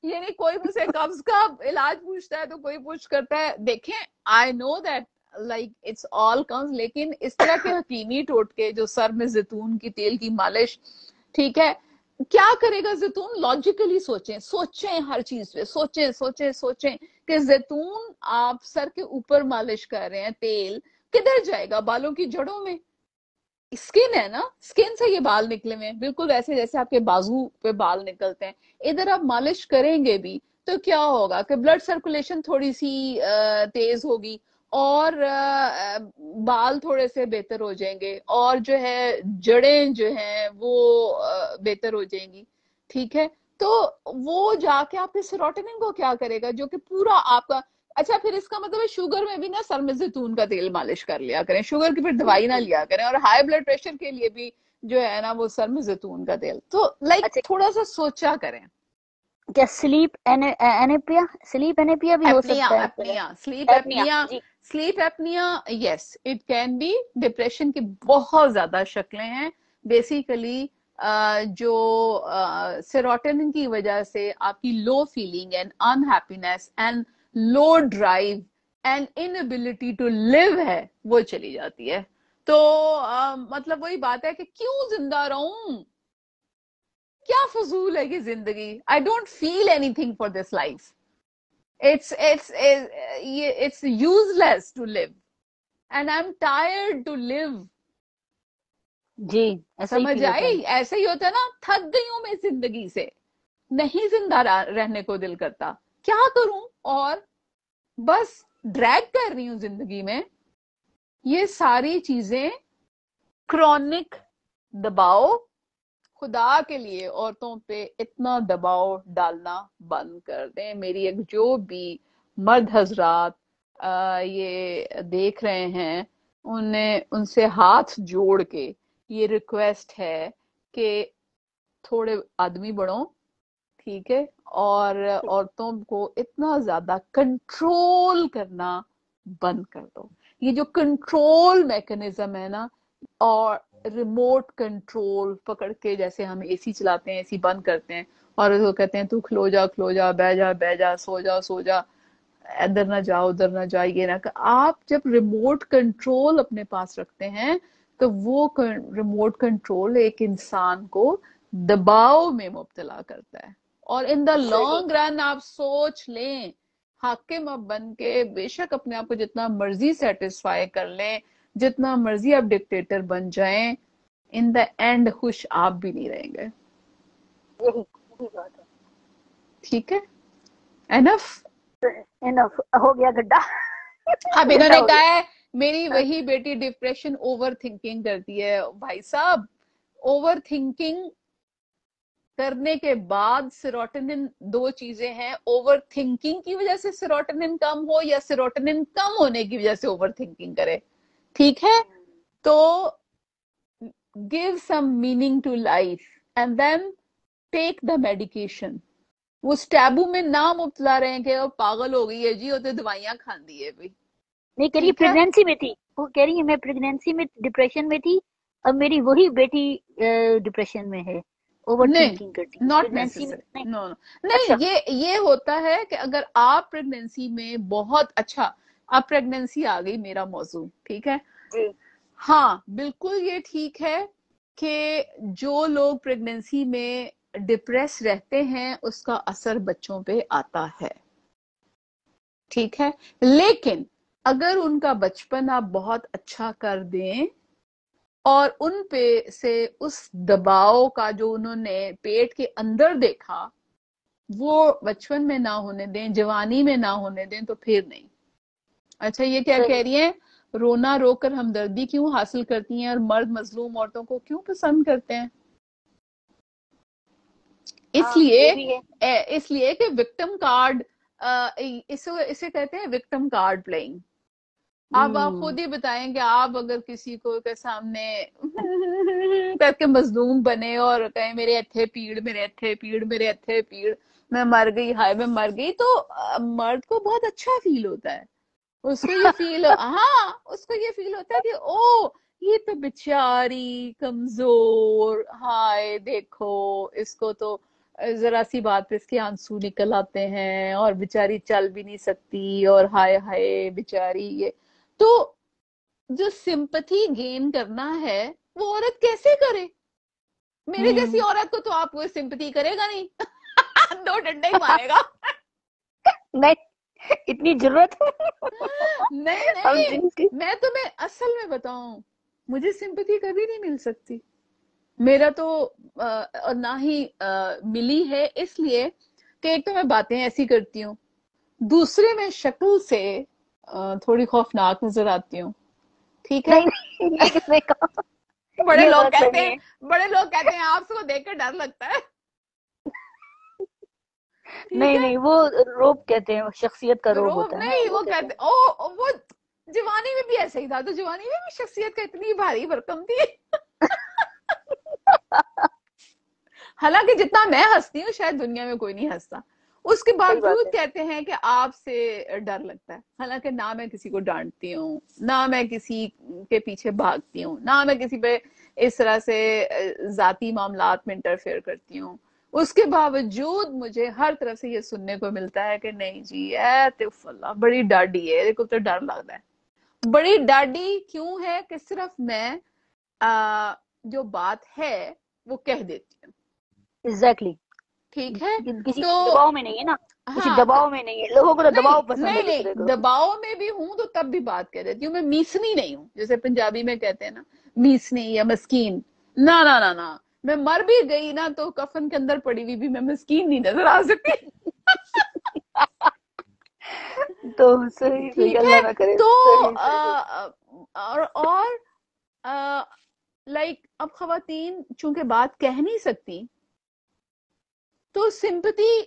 ये नहीं, कोई मुझसे कब्ज का इलाज पूछता है तो कोई पूछ करता है। देखें, I know that like it's all comes, लेकिन इस तरह के हकीमी टोटके जो सर में जैतून की तेल की मालिश, ठीक है, क्या करेगा जैतून? लॉजिकली सोचें, सोचें, हर चीज पे सोचें सोचें सोचें कि जैतून आप सर के ऊपर मालिश कर रहे हैं, तेल किधर जाएगा? बालों की जड़ों में। स्किन है ना, स्किन से ये बाल निकले हुए हैं, बिल्कुल वैसे जैसे आपके बाजू पे बाल निकलते हैं। इधर आप मालिश करेंगे भी तो क्या होगा कि ब्लड सर्कुलेशन थोड़ी सी तेज होगी, और बाल थोड़े से बेहतर हो जाएंगे, और जो है जड़ें जो हैं वो बेहतर हो जाएंगी। ठीक है। तो वो जाके आपके सेरोटोनिन को क्या करेगा, जो कि पूरा आपका। अच्छा, फिर इसका मतलब है शुगर में भी ना सर में जैतून का तेल मालिश कर लिया करें, शुगर की फिर दवाई ना बिल्कुल। लिया करें। और हाई ब्लड प्रेशर के लिए भी जो है ना वो सर में जैतून का तेल, तो लाइक अच्छा, थोड़ा सा सोचा करें। क्या स्लीप एनेपिया भी हो एपनिया, सकता है क्या? एपनिया, स्लीप एपनिया एपनिया, जी। Sleep apnoea, yes it can be. Depression की बहुत ज्यादा शक्लें हैं। बेसिकली जो सेरोटोनिन की वजह से आपकी low feeling and unhappiness and low drive and inability to live है, वो चली जाती है। तो मतलब वही बात है कि क्यों जिंदा रहूं, क्या फजूल है कि जिंदगी, I don't feel anything for this life, it's useless to live and I'm tired to live। जी, ऐसा ही समझ फील होता है। आई? ऐसे ही होता है ना, थक गई हूं मैं जिंदगी से, नहीं जिंदा रहने को दिल करता, क्या करूं? और बस ड्रैग कर रही हूं जिंदगी में। ये सारी चीजें क्रॉनिक दबाव। खुदा के लिए औरतों पे इतना दबाव डालना बंद कर दें। मेरी एक जो भी मर्द हजरात ये देख रहे हैं, उन्हें उनसे हाथ जोड़ के ये रिक्वेस्ट है कि थोड़े आदमी बढ़ो, ठीक है, और औरतों को इतना ज्यादा कंट्रोल करना बंद कर दो। ये जो कंट्रोल मैकेनिज्म है ना, और रिमोट कंट्रोल पकड़ के, जैसे हम एसी चलाते हैं, एसी बंद करते हैं और उसको कहते हैं तू खलो जा, बह जा, सो जा, इधर ना जाओ, उधर ना जाओ, ये ना कर। आप जब रिमोट कंट्रोल अपने पास रखते हैं, तो वो रिमोट कंट्रोल एक इंसान को दबाव में मुब्तला करता है। और इन द सही। लॉन्ग रन आप सोच लें, हाकिम आप बन के बेशक अपने आप को जितना मर्जी सेटिस्फाई कर लें, जितना मर्जी आप डिक्टेटर बन जाएं, इन द एंड खुश आप भी नहीं रहेंगे। यही यही बात है। ठीक है, एनफ। इनफ हो गया गड्ढा। अब गड्ढा इन्होंने हो कहा गया। है मेरी वही बेटी डिप्रेशन ओवर थिंकिंग करती है। भाई साहब, ओवर थिंकिंग करने के बाद सेरोटोनिन, दो चीजें हैं, ओवर थिंकिंग की वजह से सेरोटोनिन कम हो या सेरोटोनिन कम होने की वजह से ओवर थिंकिंग करे, ठीक है। तो give some meaning to life and then take the medication. वो स्टैबू में ना मुबतला रहे कि वो पागल हो गई है जी, वो तो दवाइयां खाती है भाई, नहीं, कह रही ठीक है। प्रेगनेंसी में थी। वो कह रही है मैं प्रेगनेंसी में डिप्रेशन में थी। अब मेरी वही बेटी डिप्रेशन में है। ओवर नहीं, थिंकिंग करती है नॉट प्रेगनेंसी में नेसेसरी, नहीं। नो नो, नहीं, अच्छा। ये होता है कि अगर आप प्रेगनेंसी में बहुत अच्छा, अब प्रेगनेंसी आ गई मेरा मौजू, ठीक है। जी। हाँ, बिल्कुल ये ठीक है कि जो लोग प्रेगनेंसी में डिप्रेस रहते हैं उसका असर बच्चों पे आता है, ठीक है। लेकिन अगर उनका बचपन आप बहुत अच्छा कर दें और उन पे से उस दबाव का जो उन्होंने पेट के अंदर देखा, वो बचपन में ना होने दें, जवानी में ना होने दें, तो फिर नहीं। अच्छा, ये क्या कह सही। रही हैं, रोना रोकर हमदर्दी क्यों हासिल करती हैं और मर्द मजलूम औरतों को क्यों पसंद करते हैं? हाँ इसलिए, ये भी है। इसलिए कि विक्टिम कार्ड, इसे इसे कहते हैं विक्टिम कार्ड प्लेइंग। अब आप हम्म। खुद ही बताएं कि आप अगर किसी को के सामने करके मजलूम बने और कहें मेरे अथे पीड़, मेरे अथे पीड़, मेरे अथे पीड़, मैं मर गई, हाय मैं मर गई, तो मर्द को बहुत अच्छा फील होता है। उसको ये फील, हाँ, उसको ये फील होता है कि ओ, ये तो बेचारी कमजोर, हाय देखो इसको तो जरा सी बात पे इसके आंसू निकल आते हैं और बेचारी चल भी नहीं सकती, और हाय हाय बेचारी ये। तो जो सिंपथी गेन करना है, वो औरत कैसे करे? मेरे जैसी हम्म। औरत को तो आप कोई सिंपथी करेगा नहीं। दो डंडे ही मारेगा। नहीं, इतनी जरूरत नहीं हम नहीं, जिनकी। मैं तुम्हें असल में बताऊं, मुझे सिंपथी कभी नहीं मिल सकती। मेरा तो और ना ही मिली है, इसलिए कि एक तो मैं बातें ऐसी करती हूँ, दूसरे में शक्ल से थोड़ी खौफनाक नजर आती हूँ, ठीक है। नहीं नहीं, ये किसने कहा? बड़े ये लोग गलत कहते फहमी हैं, है। बड़े लोग कहते हैं आपसे को देखकर डर लगता है, ठीक नहीं है। नहीं, वो रोब कहते हैं, शख्सियत का रोब रोब होता है ना, नहीं, वो वो कहते कहते हैं। ओ वो जवानी में भी ऐसे ही था, तो जवानी में भी शख्सियत का इतनी भारी भरकम थी। हालांकि जितना मैं हंसती हूँ शायद दुनिया में कोई नहीं हंसता, उसके सही बात बावजूद है। कहते हैं कि आपसे डर लगता है। हालांकि ना मैं किसी को डांटती हूँ, ना मैं किसी के पीछे भागती हूँ, ना मैं किसी पे इस तरह से जाती मामलात में इंटरफेयर करती हूँ, उसके बावजूद मुझे हर तरफ से ये सुनने को मिलता है कि नहीं जी, ए तो फल्ला बड़ी डाडी है, देखो तो डर लगता है। बड़ी डाडी क्यों है कि सिर्फ मैं जो बात है वो कह देती हूँ, एग्जैक्टली। ठीक है। किसी तो दबाव में नहीं है ना। किसी हाँ, दबाव में नहीं है, लोगों को तो नहीं दबाव पसंद है नहीं दूसरे नहीं, को। दबाव में भी हूं तो तब भी बात कह देती हूँ, मैं मीसनी नहीं हूँ, जैसे पंजाबी में कहते हैं ना, मीसनी या मस्कीन, ना ना ना ना। मैं मर भी गई ना तो कफन के अंदर पड़ी हुई भी मैं मस्कीन नहीं नजर आ सकती। तो सही सही, ठीक अल्लाह है। ना करे। तो सही सही। और लाइक अब खवातीन चूंकि बात कह नहीं सकती, तो सिंपथी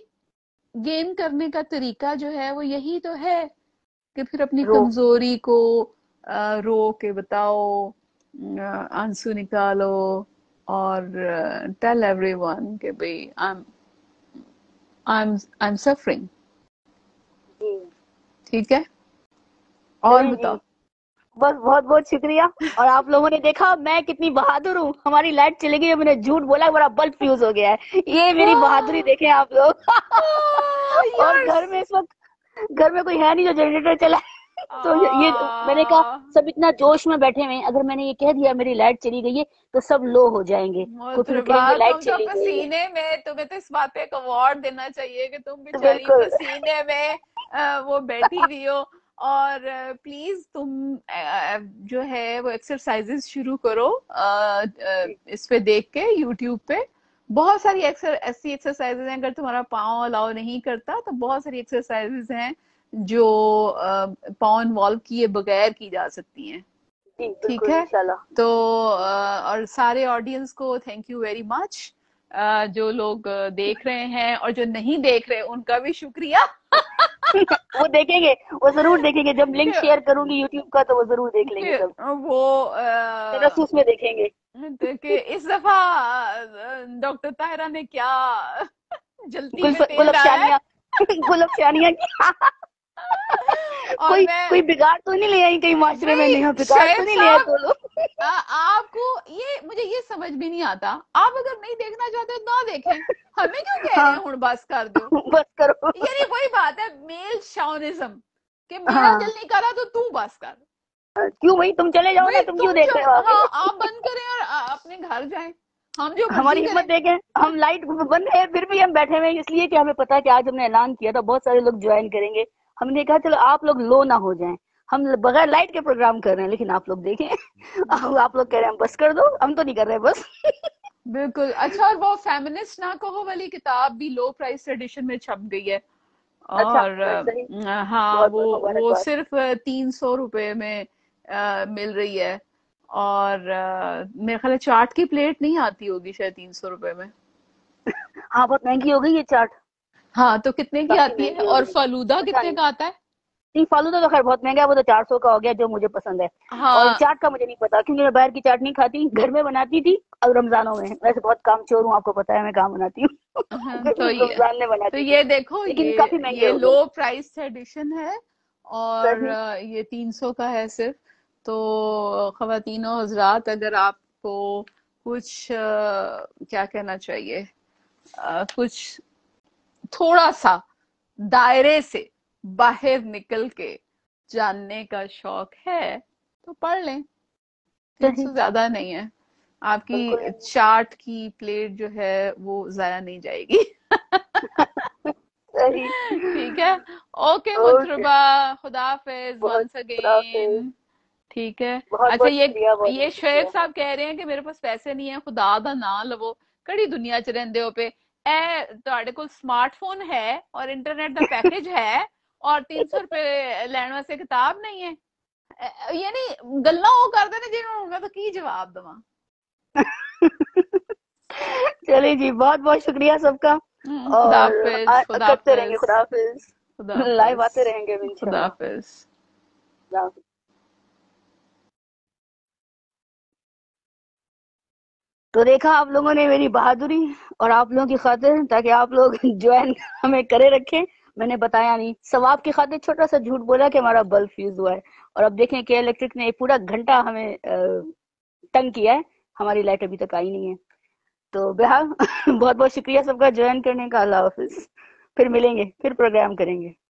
गेन करने का तरीका जो है वो यही तो है कि फिर अपनी रो। कमजोरी को रो के बताओ, आंसू निकालो, और टेल एवरीवन कि भाई आई एम सफरिंग। जी। ठीक है, और चलिए जी, बताओ। बस बहुत बहुत शुक्रिया। और आप लोगों ने देखा मैं कितनी बहादुर हूँ, हमारी लाइट चली गई, मैंने झूठ बोला, मेरा बल्ब फ्यूज हो गया है, ये मेरी बहादुरी देखें आप लोग। और यार, घर में इस वक्त, घर में कोई है नहीं जो जनरेटर चला। तो ये मैंने कहा, सब इतना जोश में बैठे हुए हैं, अगर मैंने ये कह दिया मेरी लाइट चली गई है तो सब लो हो जाएंगे, कोई फिर मोतरबा, कहेंगे लाइट तुम तो चली गई है। पसीने में, तुम्हें तो इस बात पे एक अवार्ड देना चाहिए कि तुम तो बेचारी बिल्कुल। पसीने में वो बैठी हुई हो। और प्लीज तुम जो है वो एक्सरसाइजेस शुरू करो, इस पे देख के यूट्यूब पे बहुत सारी ऐसी एक्सरसाइजेज हैं, अगर तुम्हारा पाँव अलाउ नहीं करता तो बहुत सारी एक्सरसाइजेज हैं जो पाँव इन्वॉल्व किए बगैर की जा सकती हैं। जी ठीक बिल्कुल है, इंशाल्लाह। तो और सारे ऑडियंस को थैंक यू वेरी मच, जो लोग देख रहे हैं और जो नहीं देख रहे उनका भी शुक्रिया। वो देखेंगे, वो जरूर देखेंगे, जब लिंक कि, शेयर करूंगी यूट्यूब का तो वो जरूर देख लेंगे कि सब, वो तरस में देखेंगे। तो कि इस दफा डॉक्टर ताहिरा ने क्या जलती में तेल डाला है। गुलफशानिया। गुलफशानिया की। और कोई मैं, कोई बिगाड़ तो नहीं ले आई कहीं माशरे में, भाई नेहा बिगाड़ तो शोएब नहीं ले आए साहब, तो लोग। आपको ये, मुझे ये समझ भी नहीं आता, आप अगर नहीं देखना चाहते ना देखें, हमें क्यों कह रहे हैं हाँ। हुण बस कर दो। बस करो। यानी वही बात है, मेल शॉनिज्म, कि मेरा हाँ। दिल नहीं कर रहा तो तू बस कर। क्यों भाई, तुम चले जाओ भाई ना, तुम क्यों तुम देख चल, रहे हो आगे। हाँ आप बंद करें और अपने घर जाएं, हम जो मर्जी हमारी हिम्मत करें। देखें, हम लाइट बंद है फिर भी हम बैठे हुए हैं, इसलिए कि हमें पता है कि आज हमने ऐलान किया था बहुत सारे लोग ज्वाइन करेंगे। हमने कहा चलो आप लोग लो ना हो जाएं, हम बगैर लाइट के प्रोग्राम कर रहे हैं, लेकिन आप लोग देखें। अब आप लोग कह रहे हैं हम बस कर दो, हम तो नहीं कर रहे बस। बिल्कुल। अच्छा, और वो फेमिनिस्ट ना कहो वाली किताब भी लो प्राइस एडिशन में छप गई है, अच्छा, और सही। हाँ, बहुत वो बहुत वो मुबारकबाद। सिर्फ 300 रुपए में मिल रही है। और मेरे ख्याल है चाट की प्लेट नहीं आती होगी शायद 300 रुपए में। हाँ बहुत महंगी हो गई ये चाट, हाँ, तो कितने की काफी आती है, महंगी हो और गई। फलूदा पता कितने नहीं। का आता है? नहीं, फालूदा तो खैर बहुत महंगा है, वो तो 400 का हो गया जो मुझे पसंद है। और हाँ। चाट का मुझे नहीं पता, क्योंकि मैं बाहर की चाट नहीं खाती, घर में बनाती थी। अब रमजानों में, वैसे बहुत काम चोर हूँ, आपको पता है मैं काम बनाती हूँ। हाँ, रमजान में तो बनाती थी, ये देखो, लेकिन काफी महंगे ये हो गए। लो प्राइस एडिशन है, और सही। ये 300 का है सिर्फ। तो ख्वातीनो हजरात, अगर आपको कुछ क्या कहना चाहिए, कुछ थोड़ा सा दायरे से बाहर निकल के जानने का शौक है तो पढ़ लें, तीन सही। सौ ज्यादा नहीं है, बिल्कुल आपकी नहीं। चाट की प्लेट जो है वो जाया नहीं जाएगी। सही। ठीक है, ओके ओके। मुतरबा, खुदा हाफिज बहुत वंस खुदा हाफिज। अगेन। ठीक है। बहुत अच्छा, बहुत शुक्रिया, बहुत ये बहुत शोएब शुक्रिया। साहब कह रहे हैं कि मेरे पास पैसे नहीं है, खुदा दा ना लवो, कड़ी दुनिया च रहिंदे हो पे, ए ਤੁਹਾਡੇ ਕੋਲ स्मार्टफोन है और इंटरनेट ਦਾ पैकेज है और 300 रुपए ਲੈਣ ਵਾਸਤੇ किताब नहीं है, यानी ਗੱਲਾਂ ਉਹ ਕਰਦੇ ਨੇ ਜਿਹਨੂੰ मैं तो की जवाब देवां। चलिए जी, बहुत बहुत शुक्रिया सबका। खुदा और हाफिज, खुदा करते रहेंगे, हाफिज, खुदा हाफिज। खुदा लाइव हाफिज, आते रहेंगे अब खुदा इंशाल्लाह। हाफिज। खुदा हाफिज। तो देखा आप लोगों ने मेरी बहादुरी, और आप लोगों की खातिर, ताकि आप लोग ज्वाइन हमें करे रखें, मैंने बताया नहीं, सवाब की खातिर छोटा सा झूठ बोला कि हमारा बल्ब फ्यूज हुआ है। और अब देखें कि इलेक्ट्रिक ने पूरा घंटा हमें तंग किया है, हमारी लाइट अभी तक आई नहीं है। तो बहरहाल बहुत बहुत शुक्रिया सबका ज्वाइन करने का। अल्लाह हाफिज। फिर मिलेंगे, फिर प्रोग्राम करेंगे।